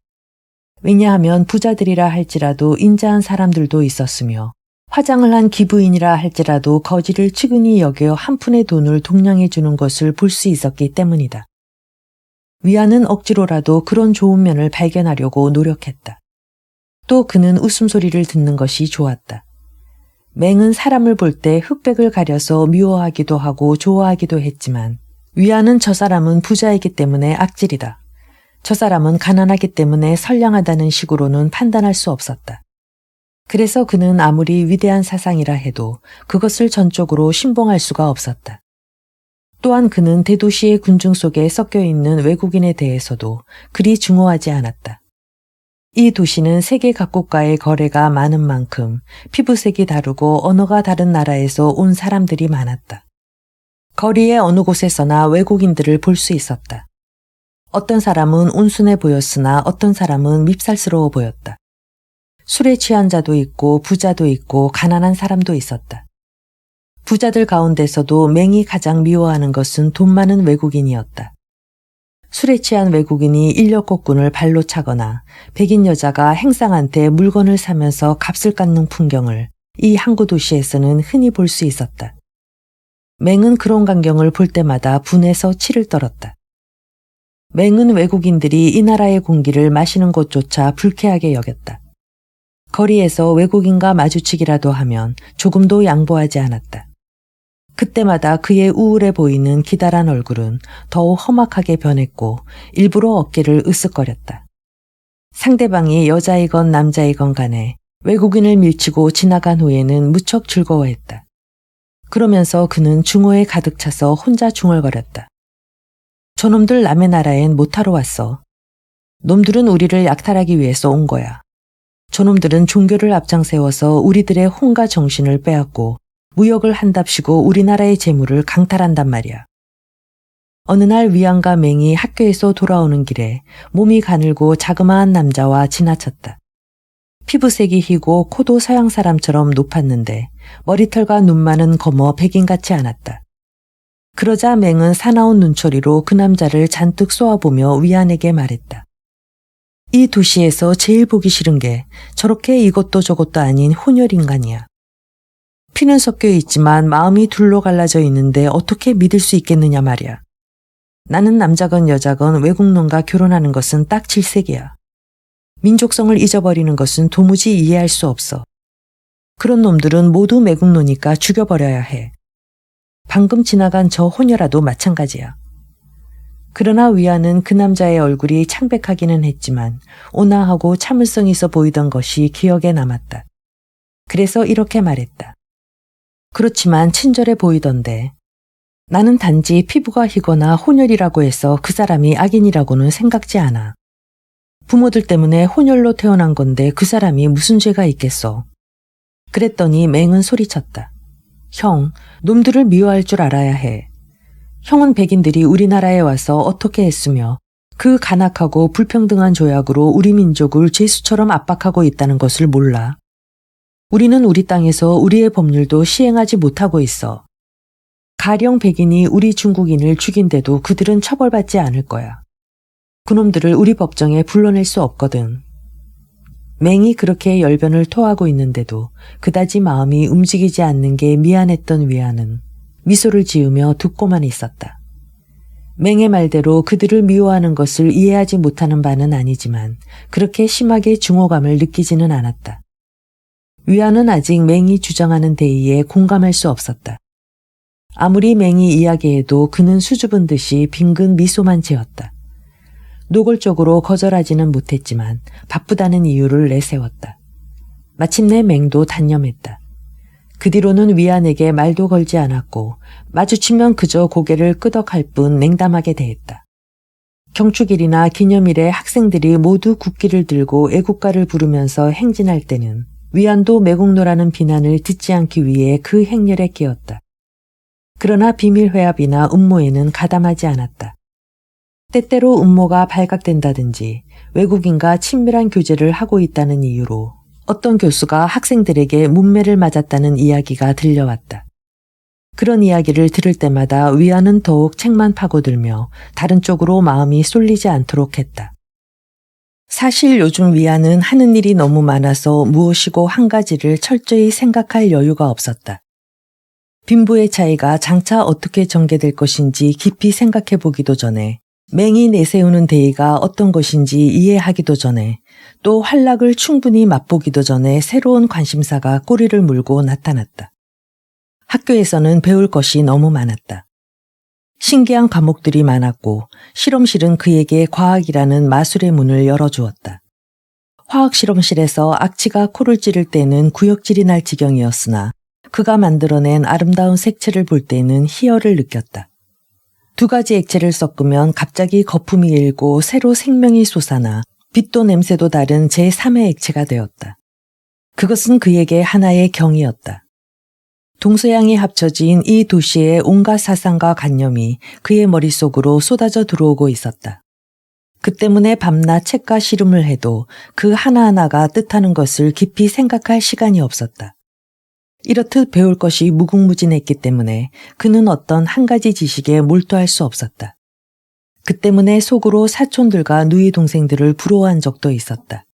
왜냐하면 부자들이라 할지라도 인자한 사람들도 있었으며 화장을 한 기부인이라 할지라도 거지를 측은히 여겨 한 푼의 돈을 동냥해 주는 것을 볼 수 있었기 때문이다. 위안은 억지로라도 그런 좋은 면을 발견하려고 노력했다. 또 그는 웃음소리를 듣는 것이 좋았다. 맹은 사람을 볼 때 흑백을 가려서 미워하기도 하고 좋아하기도 했지만 위안은 저 사람은 부자이기 때문에 악질이다. 저 사람은 가난하기 때문에 선량하다는 식으로는 판단할 수 없었다. 그래서 그는 아무리 위대한 사상이라 해도 그것을 전적으로 신봉할 수가 없었다. 또한 그는 대도시의 군중 속에 섞여 있는 외국인에 대해서도 그리 증오하지 않았다. 이 도시는 세계 각국과의 거래가 많은 만큼 피부색이 다르고 언어가 다른 나라에서 온 사람들이 많았다. 거리의 어느 곳에서나 외국인들을 볼 수 있었다. 어떤 사람은 온순해 보였으나 어떤 사람은 밉살스러워 보였다. 술에 취한 자도 있고 부자도 있고 가난한 사람도 있었다. 부자들 가운데서도 맹이 가장 미워하는 것은 돈 많은 외국인이었다. 술에 취한 외국인이 인력거꾼을 발로 차거나 백인 여자가 행상한테 물건을 사면서 값을 깎는 풍경을 이 항구 도시에서는 흔히 볼 수 있었다. 맹은 그런 광경을 볼 때마다 분해서 치를 떨었다. 맹은 외국인들이 이 나라의 공기를 마시는 것조차 불쾌하게 여겼다. 거리에서 외국인과 마주치기라도 하면 조금도 양보하지 않았다. 그때마다 그의 우울해 보이는 기다란 얼굴은 더욱 험악하게 변했고 일부러 어깨를 으쓱거렸다. 상대방이 여자이건 남자이건 간에 외국인을 밀치고 지나간 후에는 무척 즐거워했다. 그러면서 그는 중호에 가득 차서 혼자 중얼거렸다. 저놈들 남의 나라엔 못하러 왔어. 놈들은 우리를 약탈하기 위해서 온 거야. 저놈들은 종교를 앞장세워서 우리들의 혼과 정신을 빼앗고 무역을 한답시고 우리나라의 재물을 강탈한단 말이야. 어느 날 위안과 맹이 학교에서 돌아오는 길에 몸이 가늘고 자그마한 남자와 지나쳤다. 피부색이 희고 코도 서양 사람처럼 높았는데 머리털과 눈만은 검어 백인같이 않았다. 그러자 맹은 사나운 눈초리로 그 남자를 잔뜩 쏘아보며 위안에게 말했다. 이 도시에서 제일 보기 싫은 게 저렇게 이것도 저것도 아닌 혼혈인간이야. 피는 섞여 있지만 마음이 둘로 갈라져 있는데 어떻게 믿을 수 있겠느냐 말이야. 나는 남자건 여자건 외국놈과 결혼하는 것은 딱 질색이야. 민족성을 잊어버리는 것은 도무지 이해할 수 없어. 그런 놈들은 모두 매국노니까 죽여버려야 해. 방금 지나간 저 혼혈아도 마찬가지야. 그러나 위안은 그 남자의 얼굴이 창백하기는 했지만 온화하고 참을성 있어 보이던 것이 기억에 남았다. 그래서 이렇게 말했다. 그렇지만 친절해 보이던데 나는 단지 피부가 희거나 혼혈이라고 해서 그 사람이 악인이라고는 생각지 않아. 부모들 때문에 혼혈로 태어난 건데 그 사람이 무슨 죄가 있겠어. 그랬더니 맹은 소리쳤다. 형, 놈들을 미워할 줄 알아야 해. 형은 백인들이 우리나라에 와서 어떻게 했으며 그 간악하고 불평등한 조약으로 우리 민족을 죄수처럼 압박하고 있다는 것을 몰라. 우리는 우리 땅에서 우리의 법률도 시행하지 못하고 있어. 가령 백인이 우리 중국인을 죽인데도 그들은 처벌받지 않을 거야. 그놈들을 우리 법정에 불러낼 수 없거든. 맹이 그렇게 열변을 토하고 있는데도 그다지 마음이 움직이지 않는 게 미안했던 위안은 미소를 지으며 듣고만 있었다. 맹의 말대로 그들을 미워하는 것을 이해하지 못하는 바는 아니지만 그렇게 심하게 증오감을 느끼지는 않았다. 위안은 아직 맹이 주장하는 대의에 공감할 수 없었다. 아무리 맹이 이야기해도 그는 수줍은 듯이 빙근 미소만 지었다. 노골적으로 거절하지는 못했지만 바쁘다는 이유를 내세웠다. 마침내 맹도 단념했다. 그 뒤로는 위안에게 말도 걸지 않았고 마주치면 그저 고개를 끄덕할 뿐 냉담하게 대했다. 경축일이나 기념일에 학생들이 모두 국기를 들고 애국가를 부르면서 행진할 때는 위안도 매국노라는 비난을 듣지 않기 위해 그 행렬에 끼었다. 그러나 비밀회합이나 음모에는 가담하지 않았다. 때때로 음모가 발각된다든지 외국인과 친밀한 교제를 하고 있다는 이유로 어떤 교수가 학생들에게 문매를 맞았다는 이야기가 들려왔다. 그런 이야기를 들을 때마다 위안은 더욱 책만 파고들며 다른 쪽으로 마음이 쏠리지 않도록 했다. 사실 요즘 위안은 하는 일이 너무 많아서 무엇이고 한 가지를 철저히 생각할 여유가 없었다. 빈부의 차이가 장차 어떻게 전개될 것인지 깊이 생각해 보기도 전에 맹이 내세우는 대의가 어떤 것인지 이해하기도 전에 또 활락을 충분히 맛보기도 전에 새로운 관심사가 꼬리를 물고 나타났다. 학교에서는 배울 것이 너무 많았다. 신기한 과목들이 많았고 실험실은 그에게 과학이라는 마술의 문을 열어주었다. 화학 실험실에서 악취가 코를 찌를 때는 구역질이 날 지경이었으나 그가 만들어낸 아름다운 색채를 볼 때는 희열을 느꼈다. 두 가지 액체를 섞으면 갑자기 거품이 일고 새로 생명이 솟아나 빛도 냄새도 다른 제3의 액체가 되었다. 그것은 그에게 하나의 경이었다. 동서양이 합쳐진 이 도시의 온갖 사상과 관념이 그의 머릿속으로 쏟아져 들어오고 있었다. 그 때문에 밤낮 책과 씨름을 해도 그 하나하나가 뜻하는 것을 깊이 생각할 시간이 없었다. 이렇듯 배울 것이 무궁무진했기 때문에 그는 어떤 한 가지 지식에 몰두할 수 없었다. 그 때문에 속으로 사촌들과 누이 동생들을 부러워한 적도 있었다.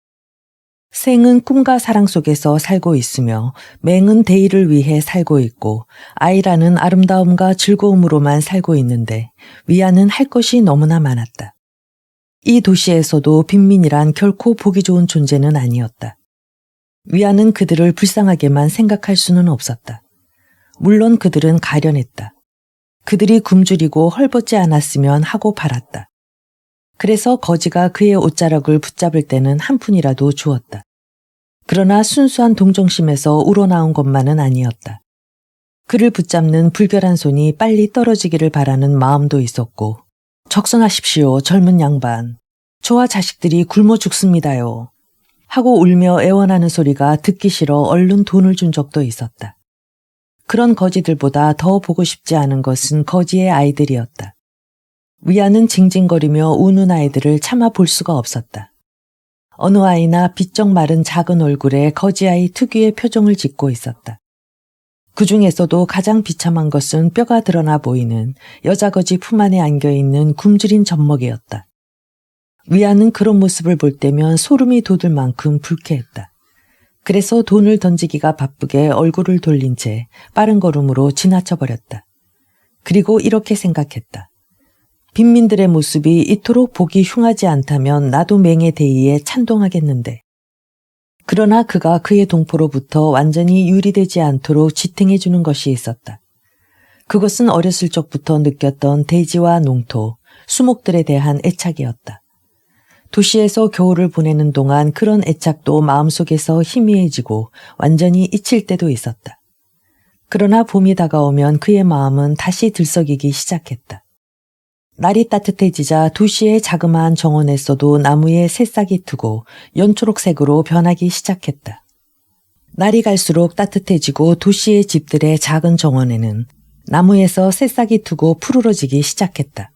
생은 꿈과 사랑 속에서 살고 있으며 맹은 대의를 위해 살고 있고 아이라는 아름다움과 즐거움으로만 살고 있는데 위안은 할 것이 너무나 많았다. 이 도시에서도 빈민이란 결코 보기 좋은 존재는 아니었다. 위안은 그들을 불쌍하게만 생각할 수는 없었다. 물론 그들은 가련했다. 그들이 굶주리고 헐벗지 않았으면 하고 바랐다. 그래서 거지가 그의 옷자락을 붙잡을 때는 한 푼이라도 주었다. 그러나 순수한 동정심에서 우러나온 것만은 아니었다. 그를 붙잡는 불결한 손이 빨리 떨어지기를 바라는 마음도 있었고 적성하십시오 젊은 양반. 저와 자식들이 굶어 죽습니다요. 하고 울며 애원하는 소리가 듣기 싫어 얼른 돈을 준 적도 있었다. 그런 거지들보다 더 보고 싶지 않은 것은 거지의 아이들이었다. 위안은 징징거리며 우는 아이들을 참아 볼 수가 없었다. 어느 아이나 비쩍 마른 작은 얼굴에 거지아이 특유의 표정을 짓고 있었다. 그 중에서도 가장 비참한 것은 뼈가 드러나 보이는 여자 거지 품 안에 안겨있는 굶주린 젖먹이였다. 위안은 그런 모습을 볼 때면 소름이 돋을 만큼 불쾌했다. 그래서 돈을 던지기가 바쁘게 얼굴을 돌린 채 빠른 걸음으로 지나쳐버렸다. 그리고 이렇게 생각했다. 빈민들의 모습이 이토록 보기 흉하지 않다면 나도 맹의 대의에 찬동하겠는데. 그러나 그가 그의 동포로부터 완전히 유리되지 않도록 지탱해주는 것이 있었다. 그것은 어렸을 적부터 느꼈던 대지와 농토, 수목들에 대한 애착이었다. 도시에서 겨울을 보내는 동안 그런 애착도 마음속에서 희미해지고 완전히 잊힐 때도 있었다. 그러나 봄이 다가오면 그의 마음은 다시 들썩이기 시작했다. 날이 따뜻해지자 도시의 자그마한 정원에서도 나무에 새싹이 트고 연초록색으로 변하기 시작했다. 날이 갈수록 따뜻해지고 도시의 집들의 작은 정원에는 나무에서 새싹이 트고 푸르러지기 시작했다.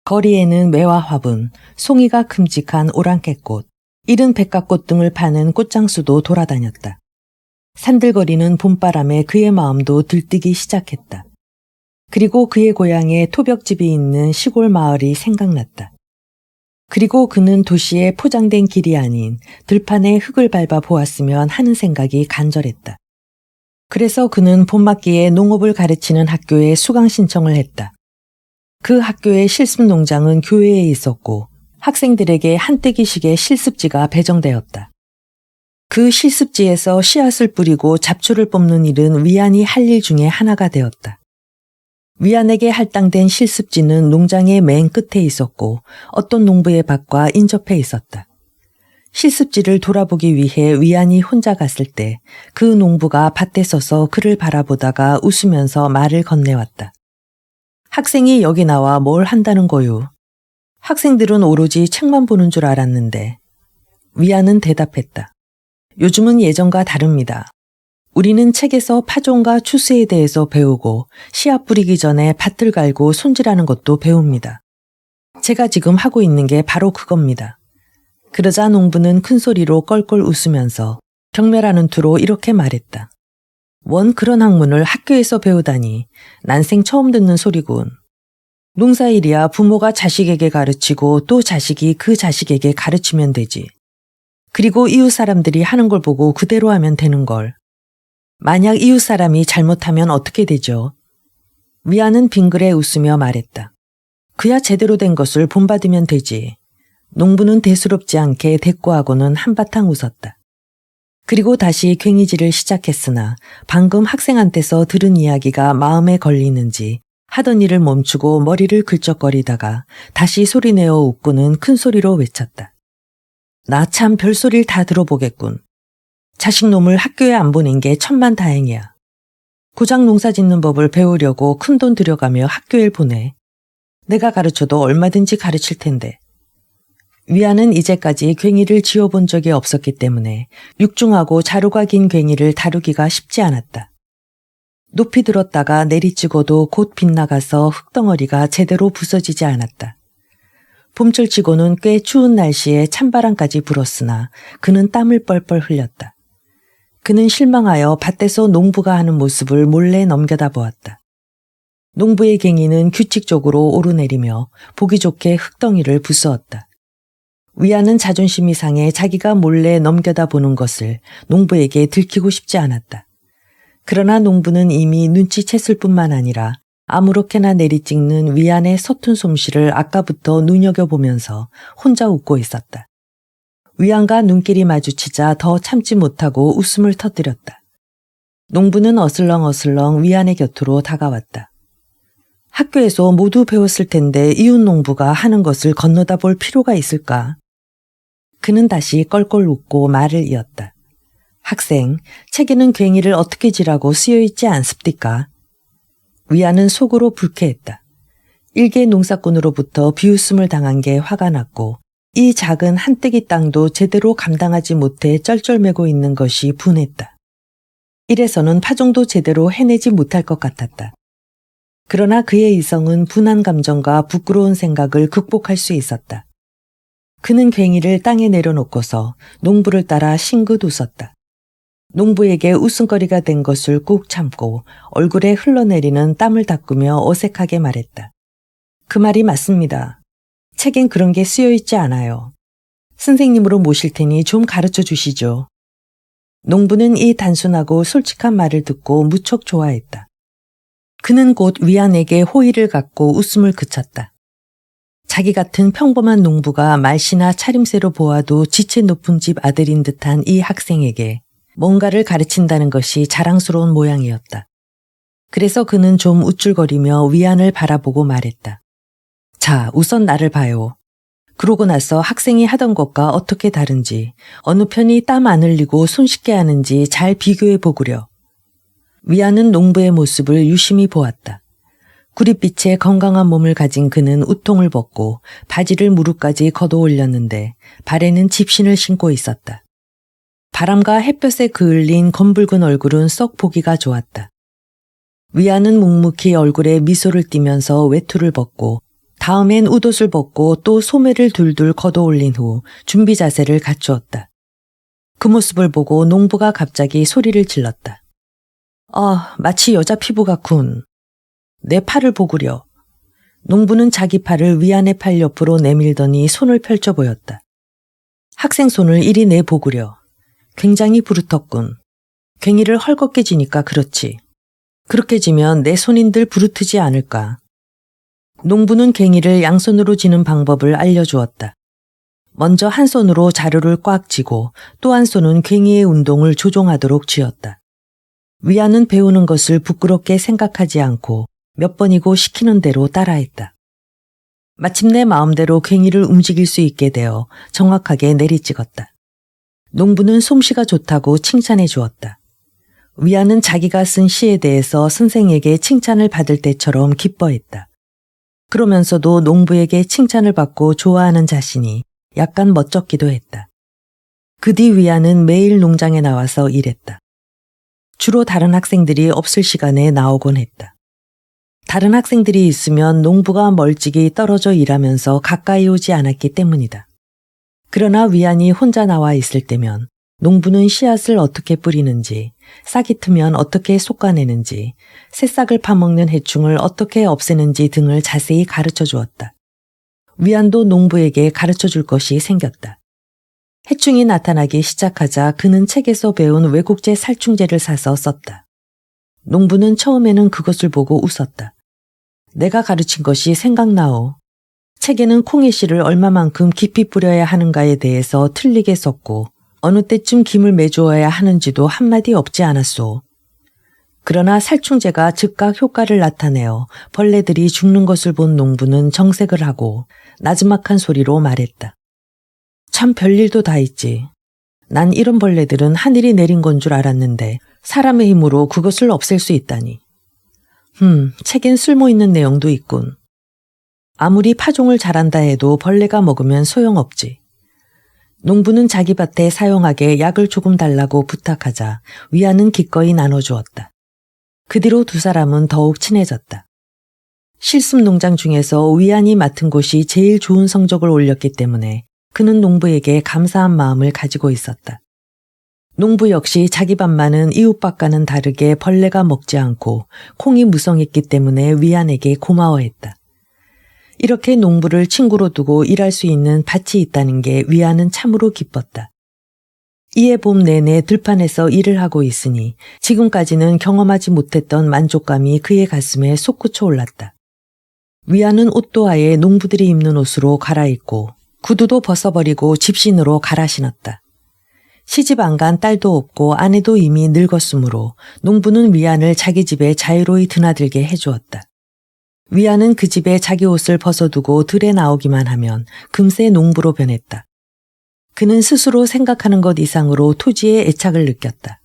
거리에는 매화 화분, 송이가 큼직한 오랑캐꽃, 이른 백합꽃 등을 파는 꽃장수도 돌아다녔다. 산들거리는 봄바람에 그의 마음도 들뜨기 시작했다. 그리고 그의 고향에 토벽집이 있는 시골 마을이 생각났다. 그리고 그는 도시에 포장된 길이 아닌 들판에 흙을 밟아 보았으면 하는 생각이 간절했다. 그래서 그는 봄맞기에 농업을 가르치는 학교에 수강 신청을 했다. 그 학교의 실습 농장은 교외에 있었고 학생들에게 한떼기식의 실습지가 배정되었다. 그 실습지에서 씨앗을 뿌리고 잡초를 뽑는 일은 위안이 할 일 중에 하나가 되었다. 위안에게 할당된 실습지는 농장의 맨 끝에 있었고 어떤 농부의 밭과 인접해 있었다. 실습지를 돌아보기 위해 위안이 혼자 갔을 때 그 농부가 밭에 서서 그를 바라보다가 웃으면서 말을 건네왔다. 학생이 여기 나와 뭘 한다는 거요? 학생들은 오로지 책만 보는 줄 알았는데. 위안은 대답했다. 요즘은 예전과 다릅니다. 우리는 책에서 파종과 추수에 대해서 배우고 씨앗 뿌리기 전에 밭을 갈고 손질하는 것도 배웁니다. 제가 지금 하고 있는 게 바로 그겁니다. 그러자 농부는 큰 소리로 껄껄 웃으면서 경멸하는 투로 이렇게 말했다. 원 그런 학문을 학교에서 배우다니 난생 처음 듣는 소리군. 농사일이야 부모가 자식에게 가르치고 또 자식이 그 자식에게 가르치면 되지. 그리고 이웃 사람들이 하는 걸 보고 그대로 하면 되는 걸. 만약 이웃 사람이 잘못하면 어떻게 되죠? 위안은 빙그레 웃으며 말했다. 그야 제대로 된 것을 본받으면 되지. 농부는 대수롭지 않게 대꾸하고는 한바탕 웃었다. 그리고 다시 괭이질을 시작했으나 방금 학생한테서 들은 이야기가 마음에 걸리는지 하던 일을 멈추고 머리를 긁적거리다가 다시 소리내어 웃고는 큰 소리로 외쳤다. 나 참 별소리를 다 들어보겠군. 자식놈을 학교에 안 보낸 게 천만다행이야. 고작 농사 짓는 법을 배우려고 큰돈 들여가며 학교에 보내. 내가 가르쳐도 얼마든지 가르칠 텐데. 위안은 이제까지 괭이를 쥐어본 적이 없었기 때문에 육중하고 자루가 긴 괭이를 다루기가 쉽지 않았다. 높이 들었다가 내리찍어도 곧 빗나가서 흙덩어리가 제대로 부서지지 않았다. 봄철치고는 꽤 추운 날씨에 찬바람까지 불었으나 그는 땀을 뻘뻘 흘렸다. 그는 실망하여 밭에서 농부가 하는 모습을 몰래 넘겨다 보았다. 농부의 괭이는 규칙적으로 오르내리며 보기 좋게 흙덩이를 부수었다. 위안은 자존심이 상해 자기가 몰래 넘겨다 보는 것을 농부에게 들키고 싶지 않았다. 그러나 농부는 이미 눈치챘을 뿐만 아니라 아무렇게나 내리찍는 위안의 서툰 솜씨를 아까부터 눈여겨보면서 혼자 웃고 있었다. 위안과 눈길이 마주치자 더 참지 못하고 웃음을 터뜨렸다. 농부는 어슬렁어슬렁 위안의 곁으로 다가왔다. 학교에서 모두 배웠을 텐데 이웃 농부가 하는 것을 건너다 볼 필요가 있을까? 그는 다시 껄껄 웃고 말을 이었다. 학생, 책에는 괭이를 어떻게 지라고 쓰여있지 않습니까? 위안은 속으로 불쾌했다. 일개 농사꾼으로부터 비웃음을 당한 게 화가 났고 이 작은 한떼기 땅도 제대로 감당하지 못해 쩔쩔매고 있는 것이 분했다. 이래서는 파종도 제대로 해내지 못할 것 같았다. 그러나 그의 이성은 분한 감정과 부끄러운 생각을 극복할 수 있었다. 그는 괭이를 땅에 내려놓고서 농부를 따라 싱긋 웃었다. 농부에게 웃음거리가 된 것을 꾹 참고 얼굴에 흘러내리는 땀을 닦으며 어색하게 말했다. 그 말이 맞습니다. 책엔 그런 게 쓰여있지 않아요. 선생님으로 모실 테니 좀 가르쳐 주시죠. 농부는 이 단순하고 솔직한 말을 듣고 무척 좋아했다. 그는 곧 위안에게 호의를 갖고 웃음을 그쳤다. 자기 같은 평범한 농부가 말씨나 차림새로 보아도 지체 높은 집 아들인 듯한 이 학생에게 뭔가를 가르친다는 것이 자랑스러운 모양이었다. 그래서 그는 좀 우쭐거리며 위안을 바라보고 말했다. 자, 우선 나를 봐요. 그러고 나서 학생이 하던 것과 어떻게 다른지, 어느 편이 땀 안 흘리고 손쉽게 하는지 잘 비교해 보구려. 위안은 농부의 모습을 유심히 보았다. 구릿빛의 건강한 몸을 가진 그는 우통을 벗고 바지를 무릎까지 걷어 올렸는데 발에는 집신을 신고 있었다. 바람과 햇볕에 그을린 검붉은 얼굴은 썩 보기가 좋았다. 위안은 묵묵히 얼굴에 미소를 띠면서 외투를 벗고 다음엔 웃옷을 벗고 또 소매를 둘둘 걷어 올린 후 준비 자세를 갖추었다. 그 모습을 보고 농부가 갑자기 소리를 질렀다. 마치 여자 피부 같군. 내 팔을 보구려. 농부는 자기 팔을 위안의 팔 옆으로 내밀더니 손을 펼쳐 보였다. 학생 손을 이리 내보구려. 굉장히 부르텄군. 괭이를 헐겁게 지니까 그렇지. 그렇게 지면 내 손인들 부르트지 않을까. 농부는 괭이를 양손으로 쥐는 방법을 알려주었다. 먼저 한 손으로 자루를 꽉 쥐고 또 한 손은 괭이의 운동을 조종하도록 쥐었다. 위안은 배우는 것을 부끄럽게 생각하지 않고 몇 번이고 시키는 대로 따라했다. 마침내 마음대로 괭이를 움직일 수 있게 되어 정확하게 내리찍었다. 농부는 솜씨가 좋다고 칭찬해 주었다. 위안은 자기가 쓴 시에 대해서 선생에게 칭찬을 받을 때처럼 기뻐했다. 그러면서도 농부에게 칭찬을 받고 좋아하는 자신이 약간 멋쩍기도 했다. 그 뒤 위안은 매일 농장에 나와서 일했다. 주로 다른 학생들이 없을 시간에 나오곤 했다. 다른 학생들이 있으면 농부가 멀찍이 떨어져 일하면서 가까이 오지 않았기 때문이다. 그러나 위안이 혼자 나와 있을 때면 농부는 씨앗을 어떻게 뿌리는지, 싹이 트면 어떻게 솎아내는지, 새싹을 파먹는 해충을 어떻게 없애는지 등을 자세히 가르쳐 주었다. 위안도 농부에게 가르쳐 줄 것이 생겼다. 해충이 나타나기 시작하자 그는 책에서 배운 외국제 살충제를 사서 썼다. 농부는 처음에는 그것을 보고 웃었다. 내가 가르친 것이 생각나오. 책에는 콩의 씨를 얼마만큼 깊이 뿌려야 하는가에 대해서 틀리게 썼고 어느 때쯤 김을 매주어야 하는지도 한마디 없지 않았소. 그러나 살충제가 즉각 효과를 나타내어 벌레들이 죽는 것을 본 농부는 정색을 하고 나지막한 소리로 말했다. 참 별일도 다 있지. 난 이런 벌레들은 하늘이 내린 건 줄 알았는데 사람의 힘으로 그것을 없앨 수 있다니. 책엔 쓸모있는 내용도 있군. 아무리 파종을 잘한다 해도 벌레가 먹으면 소용없지. 농부는 자기 밭에 사용하게 약을 조금 달라고 부탁하자 위안은 기꺼이 나눠주었다. 그 뒤로 두 사람은 더욱 친해졌다. 실습 농장 중에서 위안이 맡은 곳이 제일 좋은 성적을 올렸기 때문에 그는 농부에게 감사한 마음을 가지고 있었다. 농부 역시 자기 밭만은 이웃밭과는 다르게 벌레가 먹지 않고 콩이 무성했기 때문에 위안에게 고마워했다. 이렇게 농부를 친구로 두고 일할 수 있는 밭이 있다는 게 위안은 참으로 기뻤다. 이해 봄 내내 들판에서 일을 하고 있으니 지금까지는 경험하지 못했던 만족감이 그의 가슴에 솟구쳐 올랐다. 위안은 옷도 아예 농부들이 입는 옷으로 갈아입고 구두도 벗어버리고 집신으로 갈아 신었다. 시집 안 간 딸도 없고 아내도 이미 늙었으므로 농부는 위안을 자기 집에 자유로이 드나들게 해주었다. 위안은 그 집에 자기 옷을 벗어두고 들에 나오기만 하면 금세 농부로 변했다. 그는 스스로 생각하는 것 이상으로 토지에 애착을 느꼈다.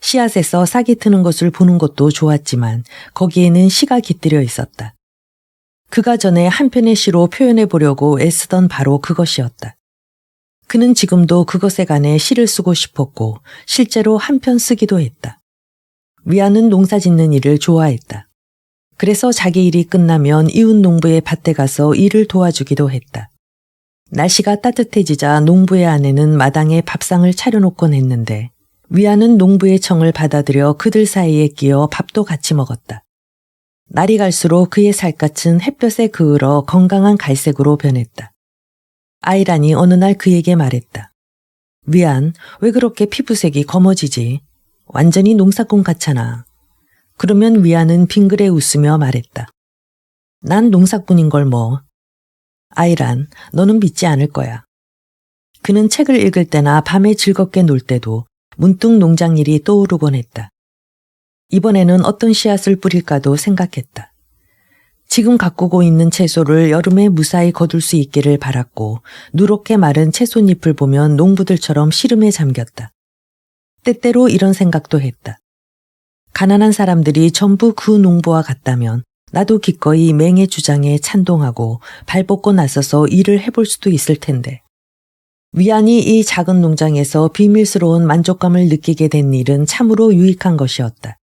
씨앗에서 싹이 트는 것을 보는 것도 좋았지만 거기에는 시가 깃들여 있었다. 그가 전에 한 편의 시로 표현해 보려고 애쓰던 바로 그것이었다. 그는 지금도 그것에 관해 시를 쓰고 싶었고 실제로 한 편 쓰기도 했다. 위안은 농사 짓는 일을 좋아했다. 그래서 자기 일이 끝나면 이웃 농부의 밭에 가서 일을 도와주기도 했다. 날씨가 따뜻해지자 농부의 아내는 마당에 밥상을 차려놓곤 했는데 위안은 농부의 청을 받아들여 그들 사이에 끼어 밥도 같이 먹었다. 날이 갈수록 그의 살갗은 햇볕에 그을어 건강한 갈색으로 변했다. 아이란이 어느 날 그에게 말했다. 위안, 왜 그렇게 피부색이 검어지지? 완전히 농사꾼 같잖아. 그러면 위안은 빙그레 웃으며 말했다. 난 농사꾼인 걸 뭐. 아이란, 너는 믿지 않을 거야. 그는 책을 읽을 때나 밤에 즐겁게 놀 때도 문득 농장 일이 떠오르곤 했다. 이번에는 어떤 씨앗을 뿌릴까도 생각했다. 지금 가꾸고 있는 채소를 여름에 무사히 거둘 수 있기를 바랐고 누렇게 마른 채소잎을 보면 농부들처럼 시름에 잠겼다. 때때로 이런 생각도 했다. 가난한 사람들이 전부 그 농부와 같다면 나도 기꺼이 맹의 주장에 찬동하고 발벗고 나서서 일을 해볼 수도 있을 텐데. 위안이 이 작은 농장에서 비밀스러운 만족감을 느끼게 된 일은 참으로 유익한 것이었다.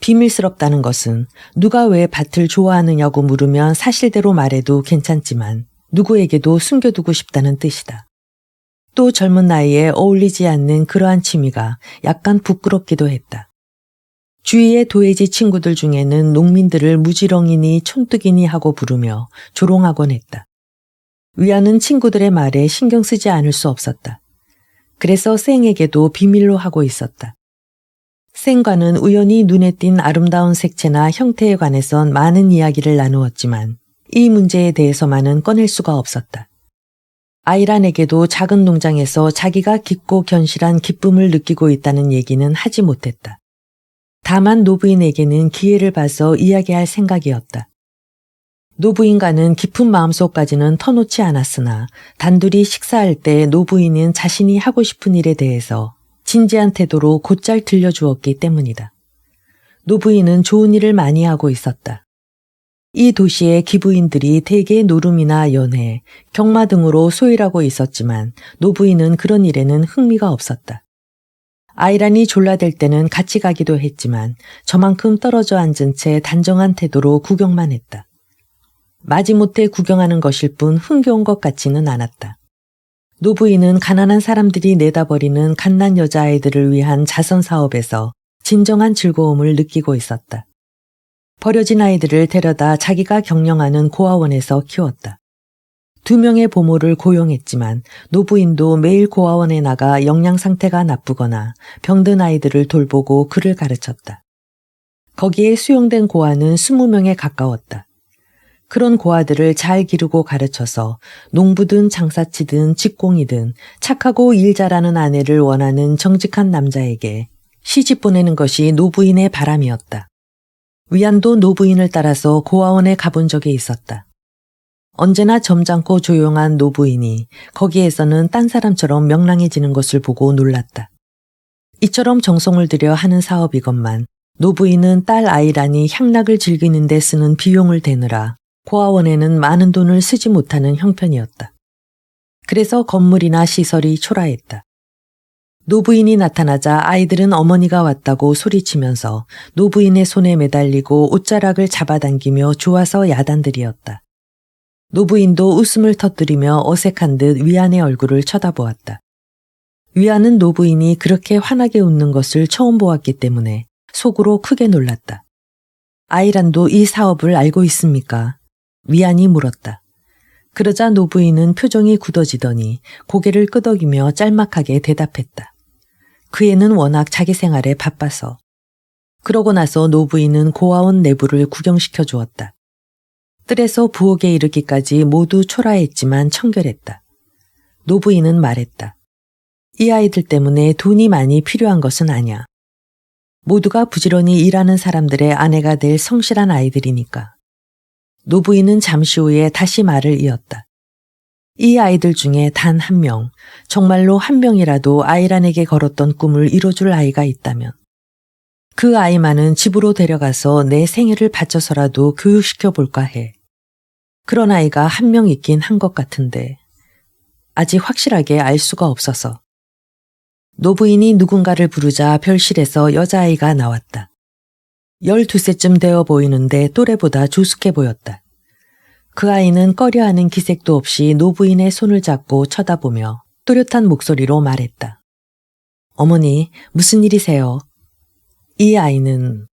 비밀스럽다는 것은 누가 왜 밭을 좋아하느냐고 물으면 사실대로 말해도 괜찮지만 누구에게도 숨겨두고 싶다는 뜻이다. 또 젊은 나이에 어울리지 않는 그러한 취미가 약간 부끄럽기도 했다. 주위의 도해지 친구들 중에는 농민들을 무지렁이니 촌뜨기니 하고 부르며 조롱하곤 했다. 위안은 친구들의 말에 신경 쓰지 않을 수 없었다. 그래서 쌩에게도 비밀로 하고 있었다. 생과는 우연히 눈에 띈 아름다운 색채나 형태에 관해선 많은 이야기를 나누었지만 이 문제에 대해서만은 꺼낼 수가 없었다. 아이란에게도 작은 농장에서 자기가 깊고 견실한 기쁨을 느끼고 있다는 얘기는 하지 못했다. 다만 노부인에게는 기회를 봐서 이야기할 생각이었다. 노부인과는 깊은 마음속까지는 터놓지 않았으나 단둘이 식사할 때 노부인은 자신이 하고 싶은 일에 대해서 진지한 태도로 곧잘 들려주었기 때문이다. 노부인은 좋은 일을 많이 하고 있었다. 이 도시의 기부인들이 대개 노름이나 연회, 경마 등으로 소일하고 있었지만 노부인은 그런 일에는 흥미가 없었다. 아이란이 졸라댈 때는 같이 가기도 했지만 저만큼 떨어져 앉은 채 단정한 태도로 구경만 했다. 마지못해 구경하는 것일 뿐 흥겨운 것 같지는 않았다. 노부인은 가난한 사람들이 내다버리는 갓난 여자아이들을 위한 자선 사업에서 진정한 즐거움을 느끼고 있었다. 버려진 아이들을 데려다 자기가 경영하는 고아원에서 키웠다. 2명의 보모를 고용했지만 노부인도 매일 고아원에 나가 영양 상태가 나쁘거나 병든 아이들을 돌보고 글을 가르쳤다. 거기에 수용된 고아는 20명에 가까웠다. 그런 고아들을 잘 기르고 가르쳐서 농부든 장사치든 직공이든 착하고 일 잘하는 아내를 원하는 정직한 남자에게 시집 보내는 것이 노부인의 바람이었다. 위안도 노부인을 따라서 고아원에 가본 적이 있었다. 언제나 점잖고 조용한 노부인이 거기에서는 딴 사람처럼 명랑해지는 것을 보고 놀랐다. 이처럼 정성을 들여 하는 사업이건만 노부인은 딸 아이란이 향락을 즐기는 데 쓰는 비용을 대느라 고아원에는 많은 돈을 쓰지 못하는 형편이었다. 그래서 건물이나 시설이 초라했다. 노부인이 나타나자 아이들은 어머니가 왔다고 소리치면서 노부인의 손에 매달리고 옷자락을 잡아당기며 좋아서 야단들이었다. 노부인도 웃음을 터뜨리며 어색한 듯 위안의 얼굴을 쳐다보았다. 위안은 노부인이 그렇게 환하게 웃는 것을 처음 보았기 때문에 속으로 크게 놀랐다. 아이란도 이 사업을 알고 있습니까? 위안이 물었다. 그러자 노부인은 표정이 굳어지더니 고개를 끄덕이며 짤막하게 대답했다. 그 애는 워낙 자기 생활에 바빠서. 그러고 나서 노부인은 고아원 내부를 구경시켜 주었다. 뜰에서 부엌에 이르기까지 모두 초라했지만 청결했다. 노부인은 말했다. 이 아이들 때문에 돈이 많이 필요한 것은 아니야. 모두가 부지런히 일하는 사람들의 아내가 될 성실한 아이들이니까. 노부인은 잠시 후에 다시 말을 이었다. 이 아이들 중에 단 1명, 정말로 1명이라도 아이란에게 걸었던 꿈을 이뤄줄 아이가 있다면 그 아이만은 집으로 데려가서 내 생애를 바쳐서라도 교육시켜 볼까 해. 그런 아이가 1명 있긴 한 것 같은데 아직 확실하게 알 수가 없어서. 노부인이 누군가를 부르자 별실에서 여자아이가 나왔다. 12세쯤 되어 보이는데 또래보다 조숙해 보였다. 그 아이는 꺼려하는 기색도 없이 노부인의 손을 잡고 쳐다보며 또렷한 목소리로 말했다. 어머니, 무슨 일이세요? 이 아이는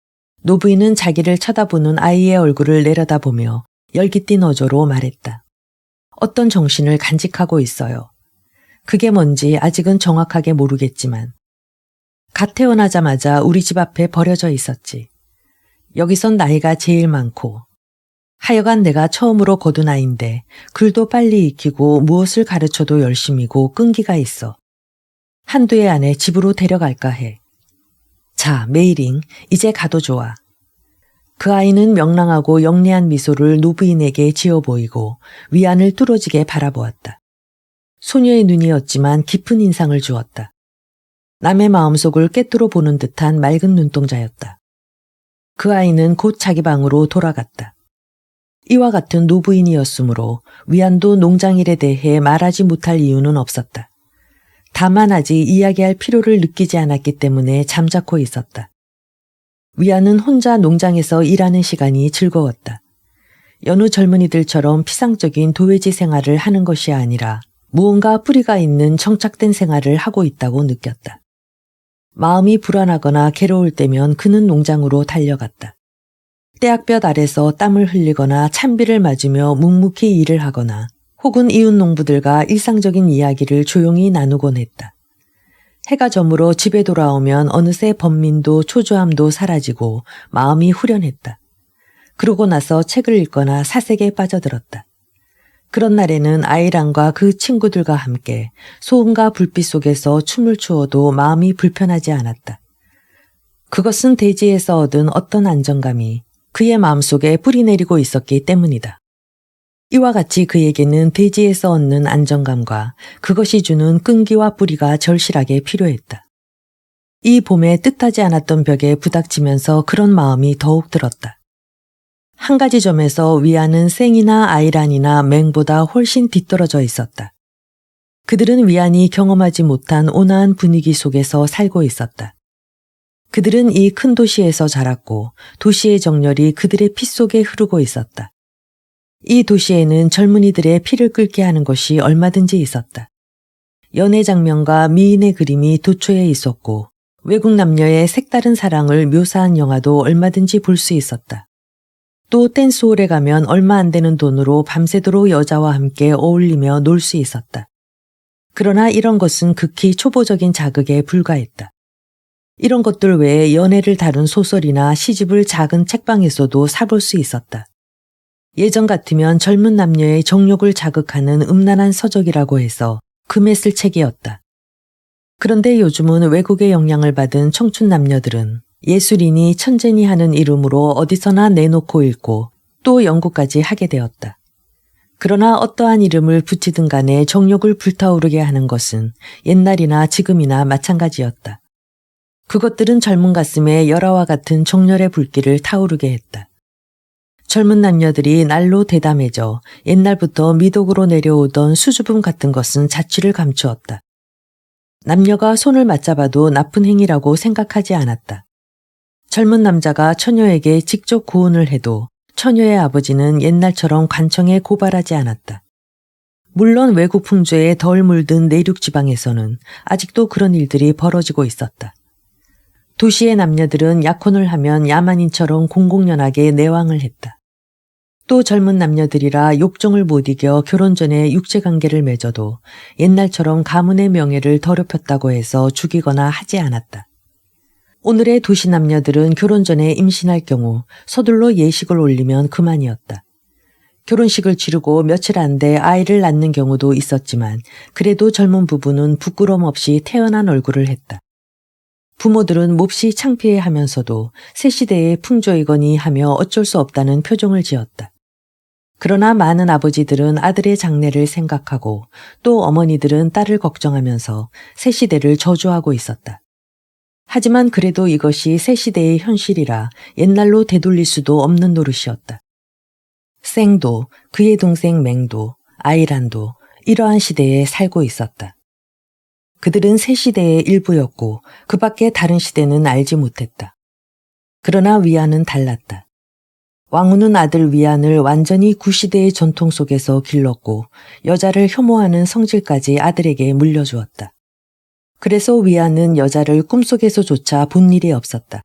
노부인은 자기를 쳐다보는 아이의 얼굴을 내려다보며 열기띤 어조로 말했다. 어떤 정신을 간직하고 있어요. 그게 뭔지 아직은 정확하게 모르겠지만 갓 태어나자마자 우리 집 앞에 버려져 있었지. 여기선 나이가 제일 많고 하여간 내가 처음으로 거둔 아이인데 글도 빨리 익히고 무엇을 가르쳐도 열심이고 끈기가 있어. 한두 해 안에 집으로 데려갈까 해. 자, 메이링, 이제 가도 좋아. 그 아이는 명랑하고 영리한 미소를 노부인에게 지어 보이고 위안을 뚫어지게 바라보았다. 소녀의 눈이었지만 깊은 인상을 주었다. 남의 마음속을 꿰뚫어 보는 듯한 맑은 눈동자였다. 그 아이는 곧 자기 방으로 돌아갔다. 이와 같은 노부인이었으므로 위안도 농장일에 대해 말하지 못할 이유는 없었다. 다만 아직 이야기할 필요를 느끼지 않았기 때문에 잠자코 있었다. 위안은 혼자 농장에서 일하는 시간이 즐거웠다. 여느 젊은이들처럼 피상적인 도회지 생활을 하는 것이 아니라 무언가 뿌리가 있는 정착된 생활을 하고 있다고 느꼈다. 마음이 불안하거나 괴로울 때면 그는 농장으로 달려갔다. 떼약볕 아래서 땀을 흘리거나 찬비를 맞으며 묵묵히 일을 하거나 혹은 이웃 농부들과 일상적인 이야기를 조용히 나누곤 했다. 해가 저물어 집에 돌아오면 어느새 번민도 초조함도 사라지고 마음이 후련했다. 그러고 나서 책을 읽거나 사색에 빠져들었다. 그런 날에는 아이랑과 그 친구들과 함께 소음과 불빛 속에서 춤을 추어도 마음이 불편하지 않았다. 그것은 대지에서 얻은 어떤 안정감이 그의 마음속에 뿌리내리고 있었기 때문이다. 이와 같이 그에게는 대지에서 얻는 안정감과 그것이 주는 끈기와 뿌리가 절실하게 필요했다. 이 봄에 뜻하지 않았던 벽에 부닥치면서 그런 마음이 더욱 들었다. 한 가지 점에서 위안은 생이나 아이란이나 맹보다 훨씬 뒤떨어져 있었다. 그들은 위안이 경험하지 못한 온화한 분위기 속에서 살고 있었다. 그들은 이 큰 도시에서 자랐고 도시의 정열이 그들의 피 속에 흐르고 있었다. 이 도시에는 젊은이들의 피를 끓게 하는 것이 얼마든지 있었다. 연애 장면과 미인의 그림이 도처에 있었고 외국 남녀의 색다른 사랑을 묘사한 영화도 얼마든지 볼 수 있었다. 또 댄스홀에 가면 얼마 안 되는 돈으로 밤새도록 여자와 함께 어울리며 놀 수 있었다. 그러나 이런 것은 극히 초보적인 자극에 불과했다. 이런 것들 외에 연애를 다룬 소설이나 시집을 작은 책방에서도 사볼 수 있었다. 예전 같으면 젊은 남녀의 정욕을 자극하는 음란한 서적이라고 해서 금에 쓸 책이었다. 그런데 요즘은 외국의 영향을 받은 청춘 남녀들은 예술인이 천재니 하는 이름으로 어디서나 내놓고 읽고 또 연구까지 하게 되었다. 그러나 어떠한 이름을 붙이든 간에 정욕을 불타오르게 하는 것은 옛날이나 지금이나 마찬가지였다. 그것들은 젊은 가슴에 열화와 같은 정열의 불길을 타오르게 했다. 젊은 남녀들이 날로 대담해져 옛날부터 미덕으로 내려오던 수줍음 같은 것은 자취를 감추었다. 남녀가 손을 맞잡아도 나쁜 행위라고 생각하지 않았다. 젊은 남자가 처녀에게 직접 고운을 해도 처녀의 아버지는 옛날처럼 관청에 고발하지 않았다. 물론 외국 풍조에 덜 물든 내륙 지방에서는 아직도 그런 일들이 벌어지고 있었다. 도시의 남녀들은 약혼을 하면 야만인처럼 공공연하게 내왕을 했다. 또 젊은 남녀들이라 욕정을 못 이겨 결혼 전에 육체관계를 맺어도 옛날처럼 가문의 명예를 더럽혔다고 해서 죽이거나 하지 않았다. 오늘의 도시 남녀들은 결혼 전에 임신할 경우 서둘러 예식을 올리면 그만이었다. 결혼식을 치르고 며칠 안 돼 아이를 낳는 경우도 있었지만 그래도 젊은 부부는 부끄럼 없이 태어난 얼굴을 했다. 부모들은 몹시 창피해하면서도 새 시대의 풍조이거니 하며 어쩔 수 없다는 표정을 지었다. 그러나 많은 아버지들은 아들의 장래를 생각하고 또 어머니들은 딸을 걱정하면서 새 시대를 저주하고 있었다. 하지만 그래도 이것이 새 시대의 현실이라 옛날로 되돌릴 수도 없는 노릇이었다. 생도, 그의 동생 맹도, 아이란도 이러한 시대에 살고 있었다. 그들은 새 시대의 일부였고 그 밖에 다른 시대는 알지 못했다. 그러나 위안은 달랐다. 왕후는 아들 위안을 완전히 구시대의 전통 속에서 길렀고 여자를 혐오하는 성질까지 아들에게 물려주었다. 그래서 위안은 여자를 꿈속에서조차 본 일이 없었다.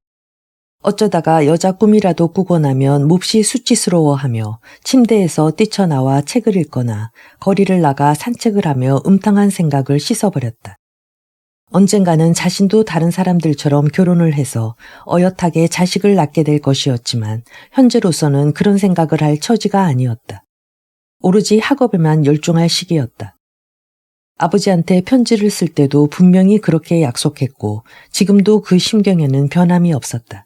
어쩌다가 여자 꿈이라도 꾸고 나면 몹시 수치스러워하며 침대에서 뛰쳐나와 책을 읽거나 거리를 나가 산책을 하며 음탕한 생각을 씻어버렸다. 언젠가는 자신도 다른 사람들처럼 결혼을 해서 어엿하게 자식을 낳게 될 것이었지만 현재로서는 그런 생각을 할 처지가 아니었다. 오로지 학업에만 열중할 시기였다. 아버지한테 편지를 쓸 때도 분명히 그렇게 약속했고 지금도 그 심경에는 변함이 없었다.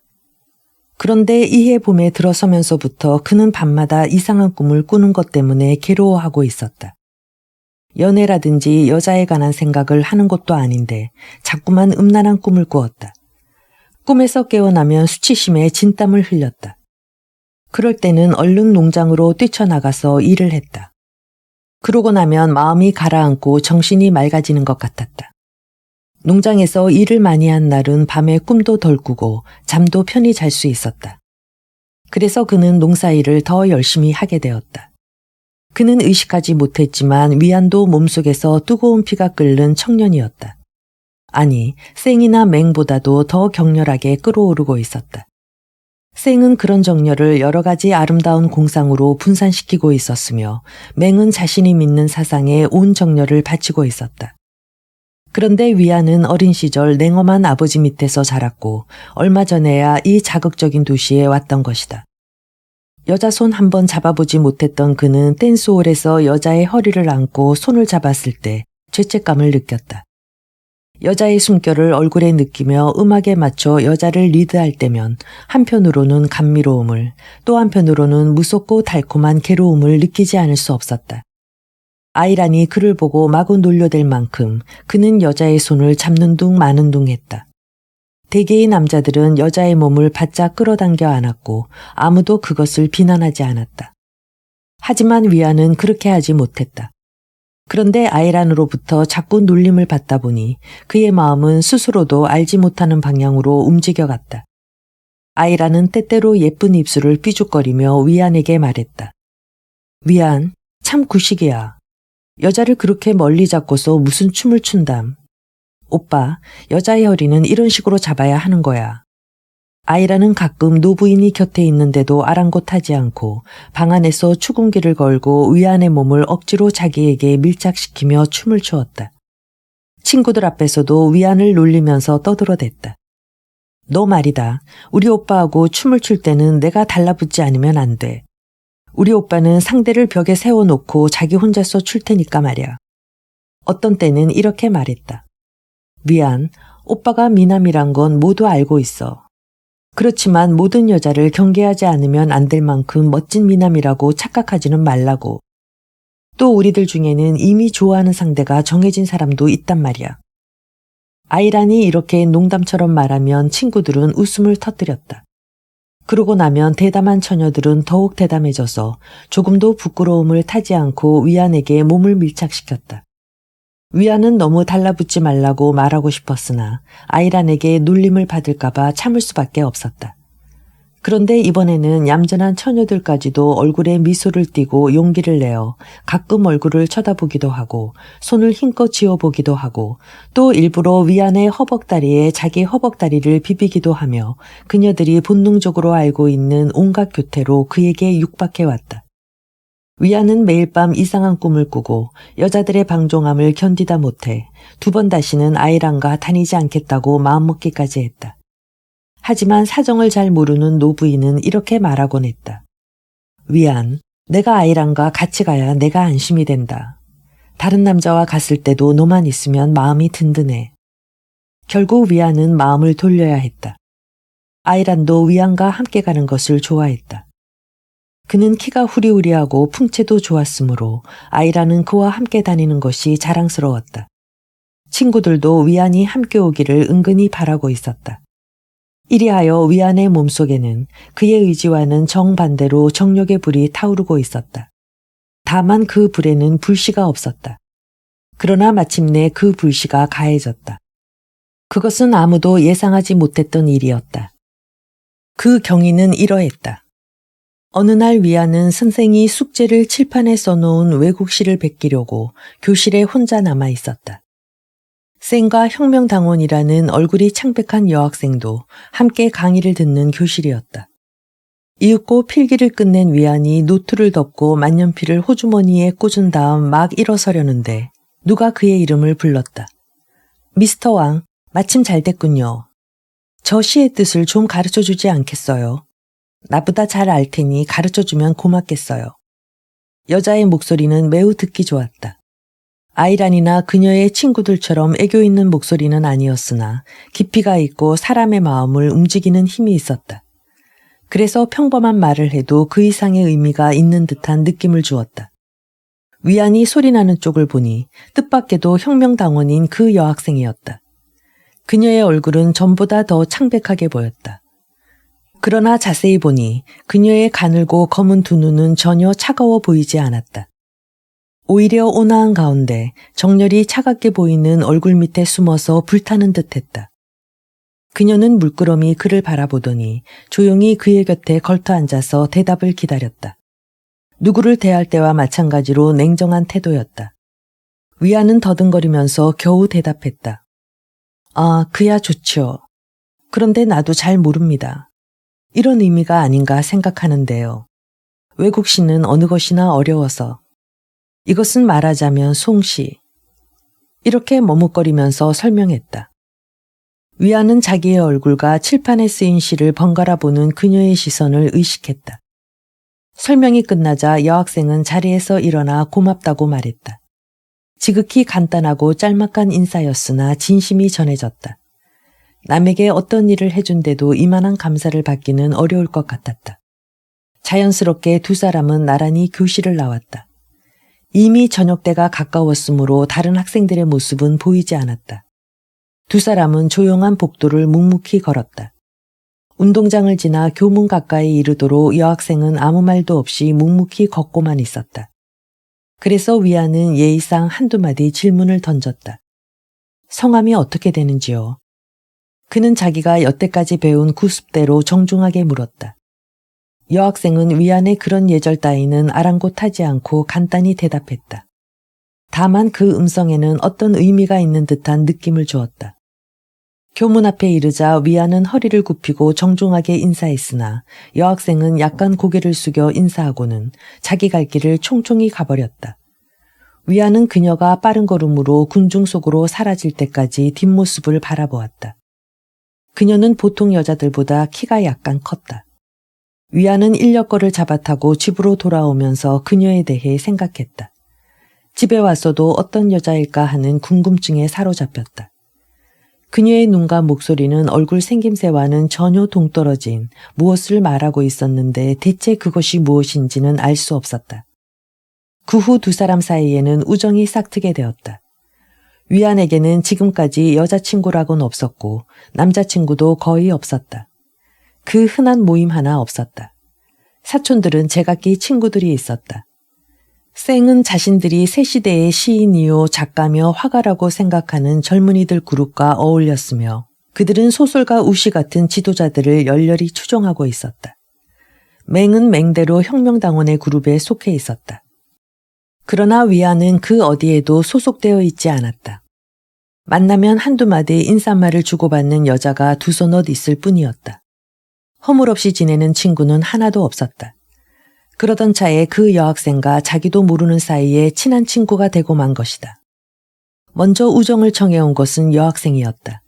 그런데 이해 봄에 들어서면서부터 그는 밤마다 이상한 꿈을 꾸는 것 때문에 괴로워하고 있었다. 연애라든지 여자에 관한 생각을 하는 것도 아닌데 자꾸만 음란한 꿈을 꾸었다. 꿈에서 깨어나면 수치심에 진땀을 흘렸다. 그럴 때는 얼른 농장으로 뛰쳐나가서 일을 했다. 그러고 나면 마음이 가라앉고 정신이 맑아지는 것 같았다. 농장에서 일을 많이 한 날은 밤에 꿈도 덜 꾸고 잠도 편히 잘 수 있었다. 그래서 그는 농사일을 더 열심히 하게 되었다. 그는 의식하지 못했지만 위안도 몸속에서 뜨거운 피가 끓는 청년이었다. 아니, 생이나 맹보다도 더 격렬하게 끓어오르고 있었다. 생은 그런 정열을 여러 가지 아름다운 공상으로 분산시키고 있었으며 맹은 자신이 믿는 사상에 온 정열을 바치고 있었다. 그런데 위안은 어린 시절 냉엄한 아버지 밑에서 자랐고 얼마 전에야 이 자극적인 도시에 왔던 것이다. 여자 손 한 번 잡아보지 못했던 그는 댄스홀에서 여자의 허리를 안고 손을 잡았을 때 죄책감을 느꼈다. 여자의 숨결을 얼굴에 느끼며 음악에 맞춰 여자를 리드할 때면 한편으로는 감미로움을 또 한편으로는 무섭고 달콤한 괴로움을 느끼지 않을 수 없었다. 아이란이 그를 보고 마구 놀려댈 만큼 그는 여자의 손을 잡는 둥 마는 둥 했다. 대개의 남자들은 여자의 몸을 바짝 끌어당겨 안았고 아무도 그것을 비난하지 않았다. 하지만 위안은 그렇게 하지 못했다. 그런데 아이란으로부터 자꾸 놀림을 받다 보니 그의 마음은 스스로도 알지 못하는 방향으로 움직여갔다. 아이란은 때때로 예쁜 입술을 삐죽거리며 위안에게 말했다. 위안, 참 구식이야. 여자를 그렇게 멀리 잡고서 무슨 춤을 춘담. 오빠, 여자의 허리는 이런 식으로 잡아야 하는 거야. 아이란은 가끔 노부인이 곁에 있는데도 아랑곳하지 않고 방 안에서 추궁기를 걸고 위안의 몸을 억지로 자기에게 밀착시키며 춤을 추었다. 친구들 앞에서도 위안을 놀리면서 떠들어댔다. 너 말이다. 우리 오빠하고 춤을 출 때는 내가 달라붙지 않으면 안 돼. 우리 오빠는 상대를 벽에 세워놓고 자기 혼자서 출 테니까 말이야. 어떤 때는 이렇게 말했다. 위안, 오빠가 미남이란 건 모두 알고 있어. 그렇지만 모든 여자를 경계하지 않으면 안 될 만큼 멋진 미남이라고 착각하지는 말라고. 또 우리들 중에는 이미 좋아하는 상대가 정해진 사람도 있단 말이야. 아이란이 이렇게 농담처럼 말하면 친구들은 웃음을 터뜨렸다. 그러고 나면 대담한 처녀들은 더욱 대담해져서 조금도 부끄러움을 타지 않고 위안에게 몸을 밀착시켰다. 위안은 너무 달라붙지 말라고 말하고 싶었으나 아이란에게 놀림을 받을까봐 참을 수밖에 없었다. 그런데 이번에는 얌전한 처녀들까지도 얼굴에 미소를 띠고 용기를 내어 가끔 얼굴을 쳐다보기도 하고 손을 힘껏 쥐어보기도 하고 또 일부러 위안의 허벅다리에 자기 허벅다리를 비비기도 하며 그녀들이 본능적으로 알고 있는 온갖 교태로 그에게 육박해왔다. 위안은 매일 밤 이상한 꿈을 꾸고 여자들의 방종함을 견디다 못해 2번 다시는 아이란과 다니지 않겠다고 마음먹기까지 했다. 하지만 사정을 잘 모르는 노부인은 이렇게 말하곤 했다. 위안, 내가 아이란과 같이 가야 내가 안심이 된다. 다른 남자와 갔을 때도 너만 있으면 마음이 든든해. 결국 위안은 마음을 돌려야 했다. 아이란도 위안과 함께 가는 것을 좋아했다. 그는 키가 후리후리하고 풍채도 좋았으므로 아이란은 그와 함께 다니는 것이 자랑스러웠다. 친구들도 위안이 함께 오기를 은근히 바라고 있었다. 이리하여 위안의 몸속에는 그의 의지와는 정반대로 정욕의 불이 타오르고 있었다. 다만 그 불에는 불씨가 없었다. 그러나 마침내 그 불씨가 가해졌다. 그것은 아무도 예상하지 못했던 일이었다. 그 경위는 이러했다. 어느 날 위안은 선생이 숙제를 칠판에 써놓은 외국시를 베끼려고 교실에 혼자 남아 있었다. 쌩과 혁명당원이라는 얼굴이 창백한 여학생도 함께 강의를 듣는 교실이었다. 이윽고 필기를 끝낸 위안이 노트를 덮고 만년필을 호주머니에 꽂은 다음 막 일어서려는데 누가 그의 이름을 불렀다. 미스터 왕, 마침 잘 됐군요. 저 시의 뜻을 좀 가르쳐주지 않겠어요? 나보다 잘 알 테니 가르쳐주면 고맙겠어요. 여자의 목소리는 매우 듣기 좋았다. 아이란이나 그녀의 친구들처럼 애교 있는 목소리는 아니었으나 깊이가 있고 사람의 마음을 움직이는 힘이 있었다. 그래서 평범한 말을 해도 그 이상의 의미가 있는 듯한 느낌을 주었다. 위안이 소리나는 쪽을 보니 뜻밖에도 혁명당원인 그 여학생이었다. 그녀의 얼굴은 전보다 더 창백하게 보였다. 그러나 자세히 보니 그녀의 가늘고 검은 두 눈은 전혀 차가워 보이지 않았다. 오히려 온화한 가운데 정열이 차갑게 보이는 얼굴 밑에 숨어서 불타는 듯했다. 그녀는 물끄러미 그를 바라보더니 조용히 그의 곁에 걸터 앉아서 대답을 기다렸다. 누구를 대할 때와 마찬가지로 냉정한 태도였다. 위안은 더듬거리면서 겨우 대답했다. 아, 그야 좋죠. 그런데 나도 잘 모릅니다. 이런 의미가 아닌가 생각하는데요. 외국시는 어느 것이나 어려워서. 이것은 말하자면 송시. 이렇게 머뭇거리면서 설명했다. 위안은 자기의 얼굴과 칠판에 쓰인 시를 번갈아 보는 그녀의 시선을 의식했다. 설명이 끝나자 여학생은 자리에서 일어나 고맙다고 말했다. 지극히 간단하고 짤막한 인사였으나 진심이 전해졌다. 남에게 어떤 일을 해준데도 이만한 감사를 받기는 어려울 것 같았다. 자연스럽게 두 사람은 나란히 교실을 나왔다. 이미 저녁 때가 가까웠으므로 다른 학생들의 모습은 보이지 않았다. 두 사람은 조용한 복도를 묵묵히 걸었다. 운동장을 지나 교문 가까이 이르도록 여학생은 아무 말도 없이 묵묵히 걷고만 있었다. 그래서 위안은 예의상 한두 마디 질문을 던졌다. 성함이 어떻게 되는지요? 그는 자기가 여태까지 배운 구습대로 정중하게 물었다. 여학생은 위안의 그런 예절 따위는 아랑곳하지 않고 간단히 대답했다. 다만 그 음성에는 어떤 의미가 있는 듯한 느낌을 주었다. 교문 앞에 이르자 위안은 허리를 굽히고 정중하게 인사했으나 여학생은 약간 고개를 숙여 인사하고는 자기 갈 길을 총총히 가버렸다. 위안은 그녀가 빠른 걸음으로 군중 속으로 사라질 때까지 뒷모습을 바라보았다. 그녀는 보통 여자들보다 키가 약간 컸다. 위안은 인력거를 잡아타고 집으로 돌아오면서 그녀에 대해 생각했다. 집에 왔어도 어떤 여자일까 하는 궁금증에 사로잡혔다. 그녀의 눈과 목소리는 얼굴 생김새와는 전혀 동떨어진 무엇을 말하고 있었는데 대체 그것이 무엇인지는 알 수 없었다. 그 후 두 사람 사이에는 우정이 싹트게 되었다. 위안에게는 지금까지 여자친구라고는 없었고 남자친구도 거의 없었다. 그 흔한 모임 하나 없었다. 사촌들은 제각기 친구들이 있었다. 쌩은 자신들이 새 시대의 시인이요 작가며 화가라고 생각하는 젊은이들 그룹과 어울렸으며 그들은 소설가 우시 같은 지도자들을 열렬히 추종하고 있었다. 맹은 맹대로 혁명당원의 그룹에 속해 있었다. 그러나 위안은 그 어디에도 소속되어 있지 않았다. 만나면 한두 마디 인사말을 주고받는 여자가 두서넛 있을 뿐이었다. 허물없이 지내는 친구는 하나도 없었다. 그러던 차에 그 여학생과 자기도 모르는 사이에 친한 친구가 되고 만 것이다. 먼저 우정을 청해온 것은 여학생이었다.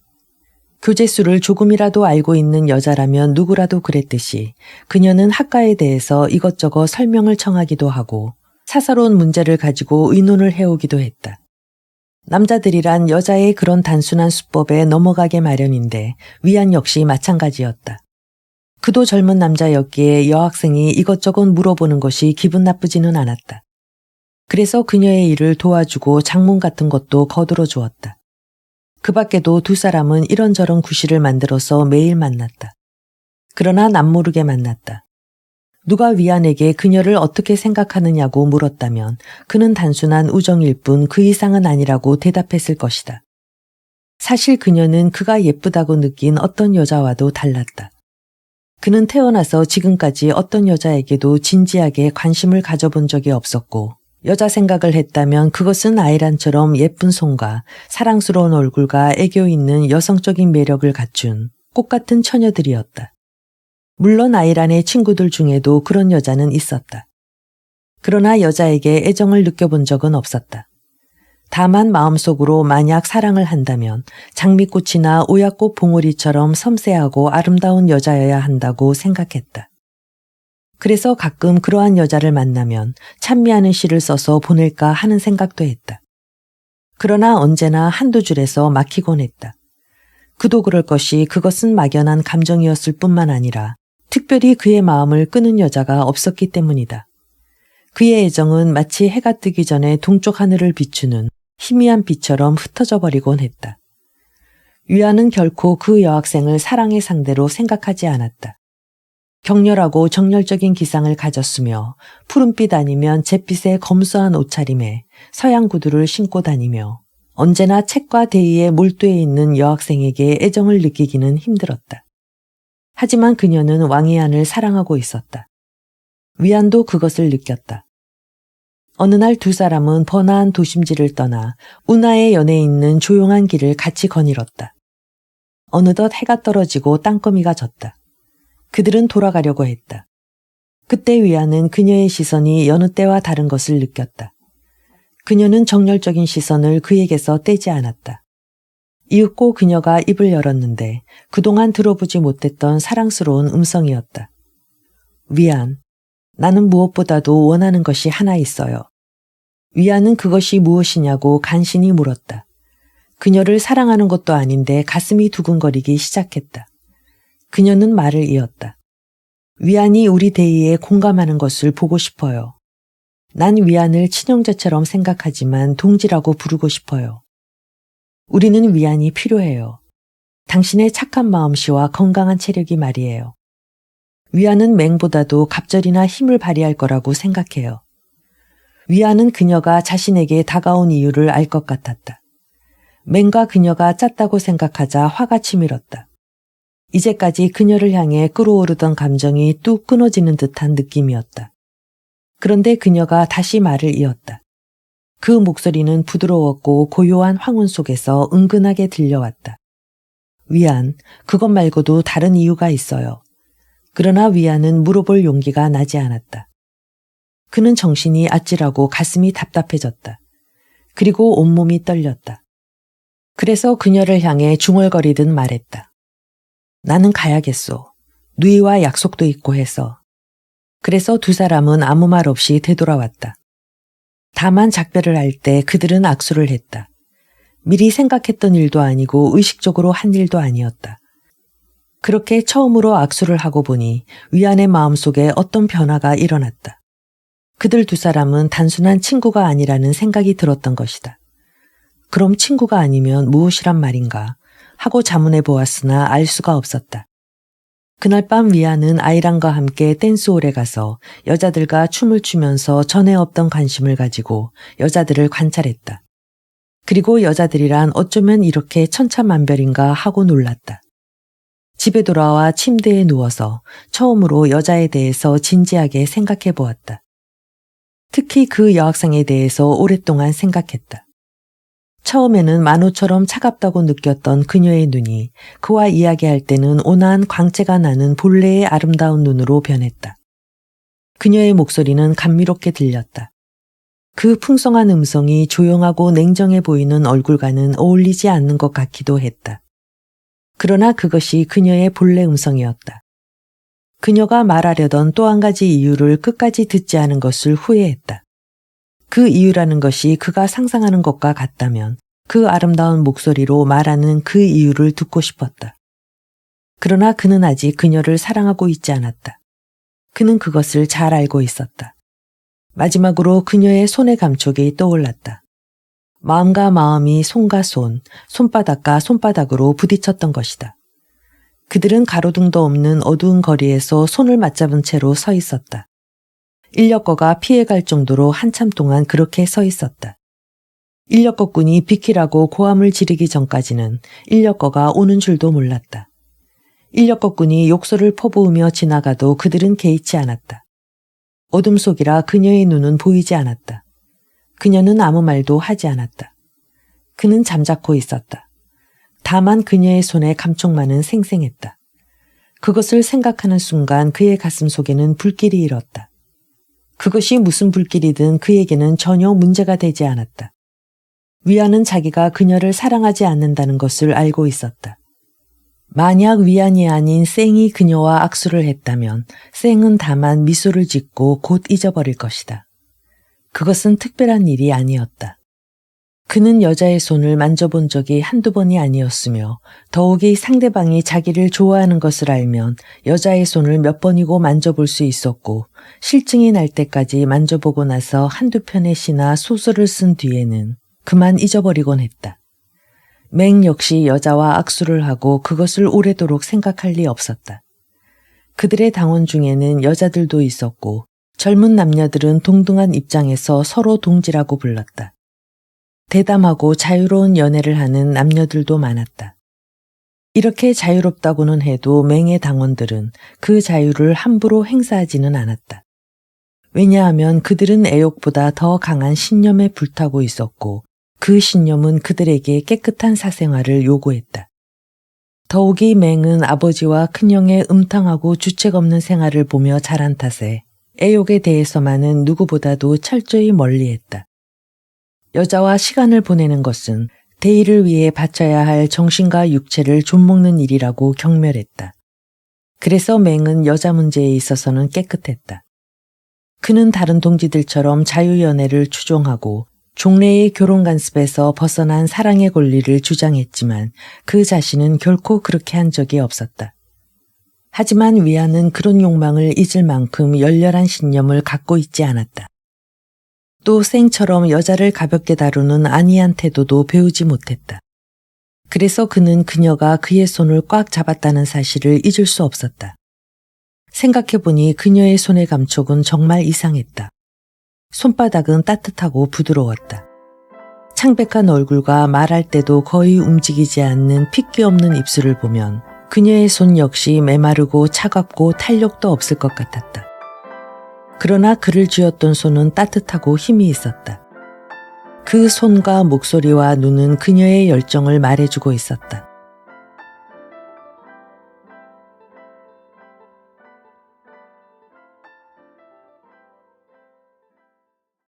교재수를 조금이라도 알고 있는 여자라면 누구라도 그랬듯이 그녀는 학과에 대해서 이것저것 설명을 청하기도 하고 사사로운 문제를 가지고 의논을 해오기도 했다. 남자들이란 여자의 그런 단순한 수법에 넘어가게 마련인데 위안 역시 마찬가지였다. 그도 젊은 남자였기에 여학생이 이것저것 물어보는 것이 기분 나쁘지는 않았다. 그래서 그녀의 일을 도와주고 장문 같은 것도 거들어 주었다. 그 밖에도 두 사람은 이런저런 구실을 만들어서 매일 만났다. 그러나 남모르게 만났다. 누가 위안에게 그녀를 어떻게 생각하느냐고 물었다면 그는 단순한 우정일 뿐 그 이상은 아니라고 대답했을 것이다. 사실 그녀는 그가 예쁘다고 느낀 어떤 여자와도 달랐다. 그는 태어나서 지금까지 어떤 여자에게도 진지하게 관심을 가져본 적이 없었고 여자 생각을 했다면 그것은 아이란처럼 예쁜 손과 사랑스러운 얼굴과 애교 있는 여성적인 매력을 갖춘 꽃같은 처녀들이었다. 물론 아이란의 친구들 중에도 그런 여자는 있었다. 그러나 여자에게 애정을 느껴본 적은 없었다. 다만 마음속으로 만약 사랑을 한다면 장미꽃이나 오약꽃 봉오리처럼 섬세하고 아름다운 여자여야 한다고 생각했다. 그래서 가끔 그러한 여자를 만나면 찬미하는 시를 써서 보낼까 하는 생각도 했다. 그러나 언제나 한두 줄에서 막히곤 했다. 그도 그럴 것이 그것은 막연한 감정이었을 뿐만 아니라 특별히 그의 마음을 끄는 여자가 없었기 때문이다. 그의 애정은 마치 해가 뜨기 전에 동쪽 하늘을 비추는 희미한 빛처럼 흩어져 버리곤 했다. 위안은 결코 그 여학생을 사랑의 상대로 생각하지 않았다. 격렬하고 정열적인 기상을 가졌으며 푸른빛 아니면 잿빛의 검소한 옷차림에 서양 구두를 신고 다니며 언제나 책과 대의에 몰두해 있는 여학생에게 애정을 느끼기는 힘들었다. 하지만 그녀는 왕이안을 사랑하고 있었다. 위안도 그것을 느꼈다. 어느 날 두 사람은 번화한 도심지를 떠나 운하의 연에 있는 조용한 길을 같이 거닐었다. 어느덧 해가 떨어지고 땅거미가 졌다. 그들은 돌아가려고 했다. 그때 위안은 그녀의 시선이 여느 때와 다른 것을 느꼈다. 그녀는 정열적인 시선을 그에게서 떼지 않았다. 이윽고 그녀가 입을 열었는데 그동안 들어보지 못했던 사랑스러운 음성이었다. 위안, 나는 무엇보다도 원하는 것이 하나 있어요. 위안은 그것이 무엇이냐고 간신히 물었다. 그녀를 사랑하는 것도 아닌데 가슴이 두근거리기 시작했다. 그녀는 말을 이었다. 위안이 우리 대의에 공감하는 것을 보고 싶어요. 난 위안을 친형제처럼 생각하지만 동지라고 부르고 싶어요. 우리는 위안이 필요해요. 당신의 착한 마음씨와 건강한 체력이 말이에요. 위안은 맹보다도 갑절이나 힘을 발휘할 거라고 생각해요. 위안은 그녀가 자신에게 다가온 이유를 알 것 같았다. 맹과 그녀가 짰다고 생각하자 화가 치밀었다. 이제까지 그녀를 향해 끓어오르던 감정이 뚝 끊어지는 듯한 느낌이었다. 그런데 그녀가 다시 말을 이었다. 그 목소리는 부드러웠고 고요한 황혼 속에서 은근하게 들려왔다. 위안, 그것 말고도 다른 이유가 있어요. 그러나 위안은 물어볼 용기가 나지 않았다. 그는 정신이 아찔하고 가슴이 답답해졌다. 그리고 온몸이 떨렸다. 그래서 그녀를 향해 중얼거리듯 말했다. 나는 가야겠소. 누이와 약속도 있고 해서. 그래서 두 사람은 아무 말 없이 되돌아왔다. 다만 작별을 할 때 그들은 악수를 했다. 미리 생각했던 일도 아니고 의식적으로 한 일도 아니었다. 그렇게 처음으로 악수를 하고 보니 위안의 마음속에 어떤 변화가 일어났다. 그들 두 사람은 단순한 친구가 아니라는 생각이 들었던 것이다. 그럼 친구가 아니면 무엇이란 말인가 하고 자문해 보았으나 알 수가 없었다. 그날 밤 위안은 아이랑과 함께 댄스홀에 가서 여자들과 춤을 추면서 전에 없던 관심을 가지고 여자들을 관찰했다. 그리고 여자들이란 어쩌면 이렇게 천차만별인가 하고 놀랐다. 집에 돌아와 침대에 누워서 처음으로 여자에 대해서 진지하게 생각해 보았다. 특히 그 여학생에 대해서 오랫동안 생각했다. 처음에는 만호처럼 차갑다고 느꼈던 그녀의 눈이 그와 이야기할 때는 온화한 광채가 나는 본래의 아름다운 눈으로 변했다. 그녀의 목소리는 감미롭게 들렸다. 그 풍성한 음성이 조용하고 냉정해 보이는 얼굴과는 어울리지 않는 것 같기도 했다. 그러나 그것이 그녀의 본래 음성이었다. 그녀가 말하려던 또 한 가지 이유를 끝까지 듣지 않은 것을 후회했다. 그 이유라는 것이 그가 상상하는 것과 같다면 그 아름다운 목소리로 말하는 그 이유를 듣고 싶었다. 그러나 그는 아직 그녀를 사랑하고 있지 않았다. 그는 그것을 잘 알고 있었다. 마지막으로 그녀의 손의 감촉이 떠올랐다. 마음과 마음이 손과 손, 손바닥과 손바닥으로 부딪혔던 것이다. 그들은 가로등도 없는 어두운 거리에서 손을 맞잡은 채로 서 있었다. 인력거가 피해갈 정도로 한참 동안 그렇게 서 있었다. 인력거꾼이 비키라고 고함을 지르기 전까지는 인력거가 오는 줄도 몰랐다. 인력거꾼이 욕설을 퍼부으며 지나가도 그들은 개의치 않았다. 어둠 속이라 그녀의 눈은 보이지 않았다. 그녀는 아무 말도 하지 않았다. 그는 잠자코 있었다. 다만 그녀의 손에 감촉만은 생생했다. 그것을 생각하는 순간 그의 가슴 속에는 불길이 일었다. 그것이 무슨 불길이든 그에게는 전혀 문제가 되지 않았다. 위안은 자기가 그녀를 사랑하지 않는다는 것을 알고 있었다. 만약 위안이 아닌 쌩이 그녀와 악수를 했다면 쌩은 다만 미소를 짓고 곧 잊어버릴 것이다. 그것은 특별한 일이 아니었다. 그는 여자의 손을 만져본 적이 한두 번이 아니었으며 더욱이 상대방이 자기를 좋아하는 것을 알면 여자의 손을 몇 번이고 만져볼 수 있었고 실증이 날 때까지 만져보고 나서 한두 편의 시나 소설을 쓴 뒤에는 그만 잊어버리곤 했다. 맹 역시 여자와 악수를 하고 그것을 오래도록 생각할 리 없었다. 그들의 당원 중에는 여자들도 있었고 젊은 남녀들은 동등한 입장에서 서로 동지라고 불렀다. 대담하고 자유로운 연애를 하는 남녀들도 많았다. 이렇게 자유롭다고는 해도 맹의 당원들은 그 자유를 함부로 행사하지는 않았다. 왜냐하면 그들은 애욕보다 더 강한 신념에 불타고 있었고 그 신념은 그들에게 깨끗한 사생활을 요구했다. 더욱이 맹은 아버지와 큰형의 음탕하고 주책 없는 생활을 보며 자란 탓에 애욕에 대해서만은 누구보다도 철저히 멀리했다. 여자와 시간을 보내는 것은 대의를 위해 바쳐야 할 정신과 육체를 좀먹는 일이라고 경멸했다. 그래서 맹은 여자 문제에 있어서는 깨끗했다. 그는 다른 동지들처럼 자유연애를 추종하고 종래의 결혼 간섭에서 벗어난 사랑의 권리를 주장했지만 그 자신은 결코 그렇게 한 적이 없었다. 하지만 위안은 그런 욕망을 잊을 만큼 열렬한 신념을 갖고 있지 않았다. 또 생처럼 여자를 가볍게 다루는 안이한 태도도 배우지 못했다. 그래서 그는 그녀가 그의 손을 꽉 잡았다는 사실을 잊을 수 없었다. 생각해보니 그녀의 손의 감촉은 정말 이상했다. 손바닥은 따뜻하고 부드러웠다. 창백한 얼굴과 말할 때도 거의 움직이지 않는 핏기 없는 입술을 보면 그녀의 손 역시 메마르고 차갑고 탄력도 없을 것 같았다. 그러나 그를 쥐었던 손은 따뜻하고 힘이 있었다. 그 손과 목소리와 눈은 그녀의 열정을 말해주고 있었다.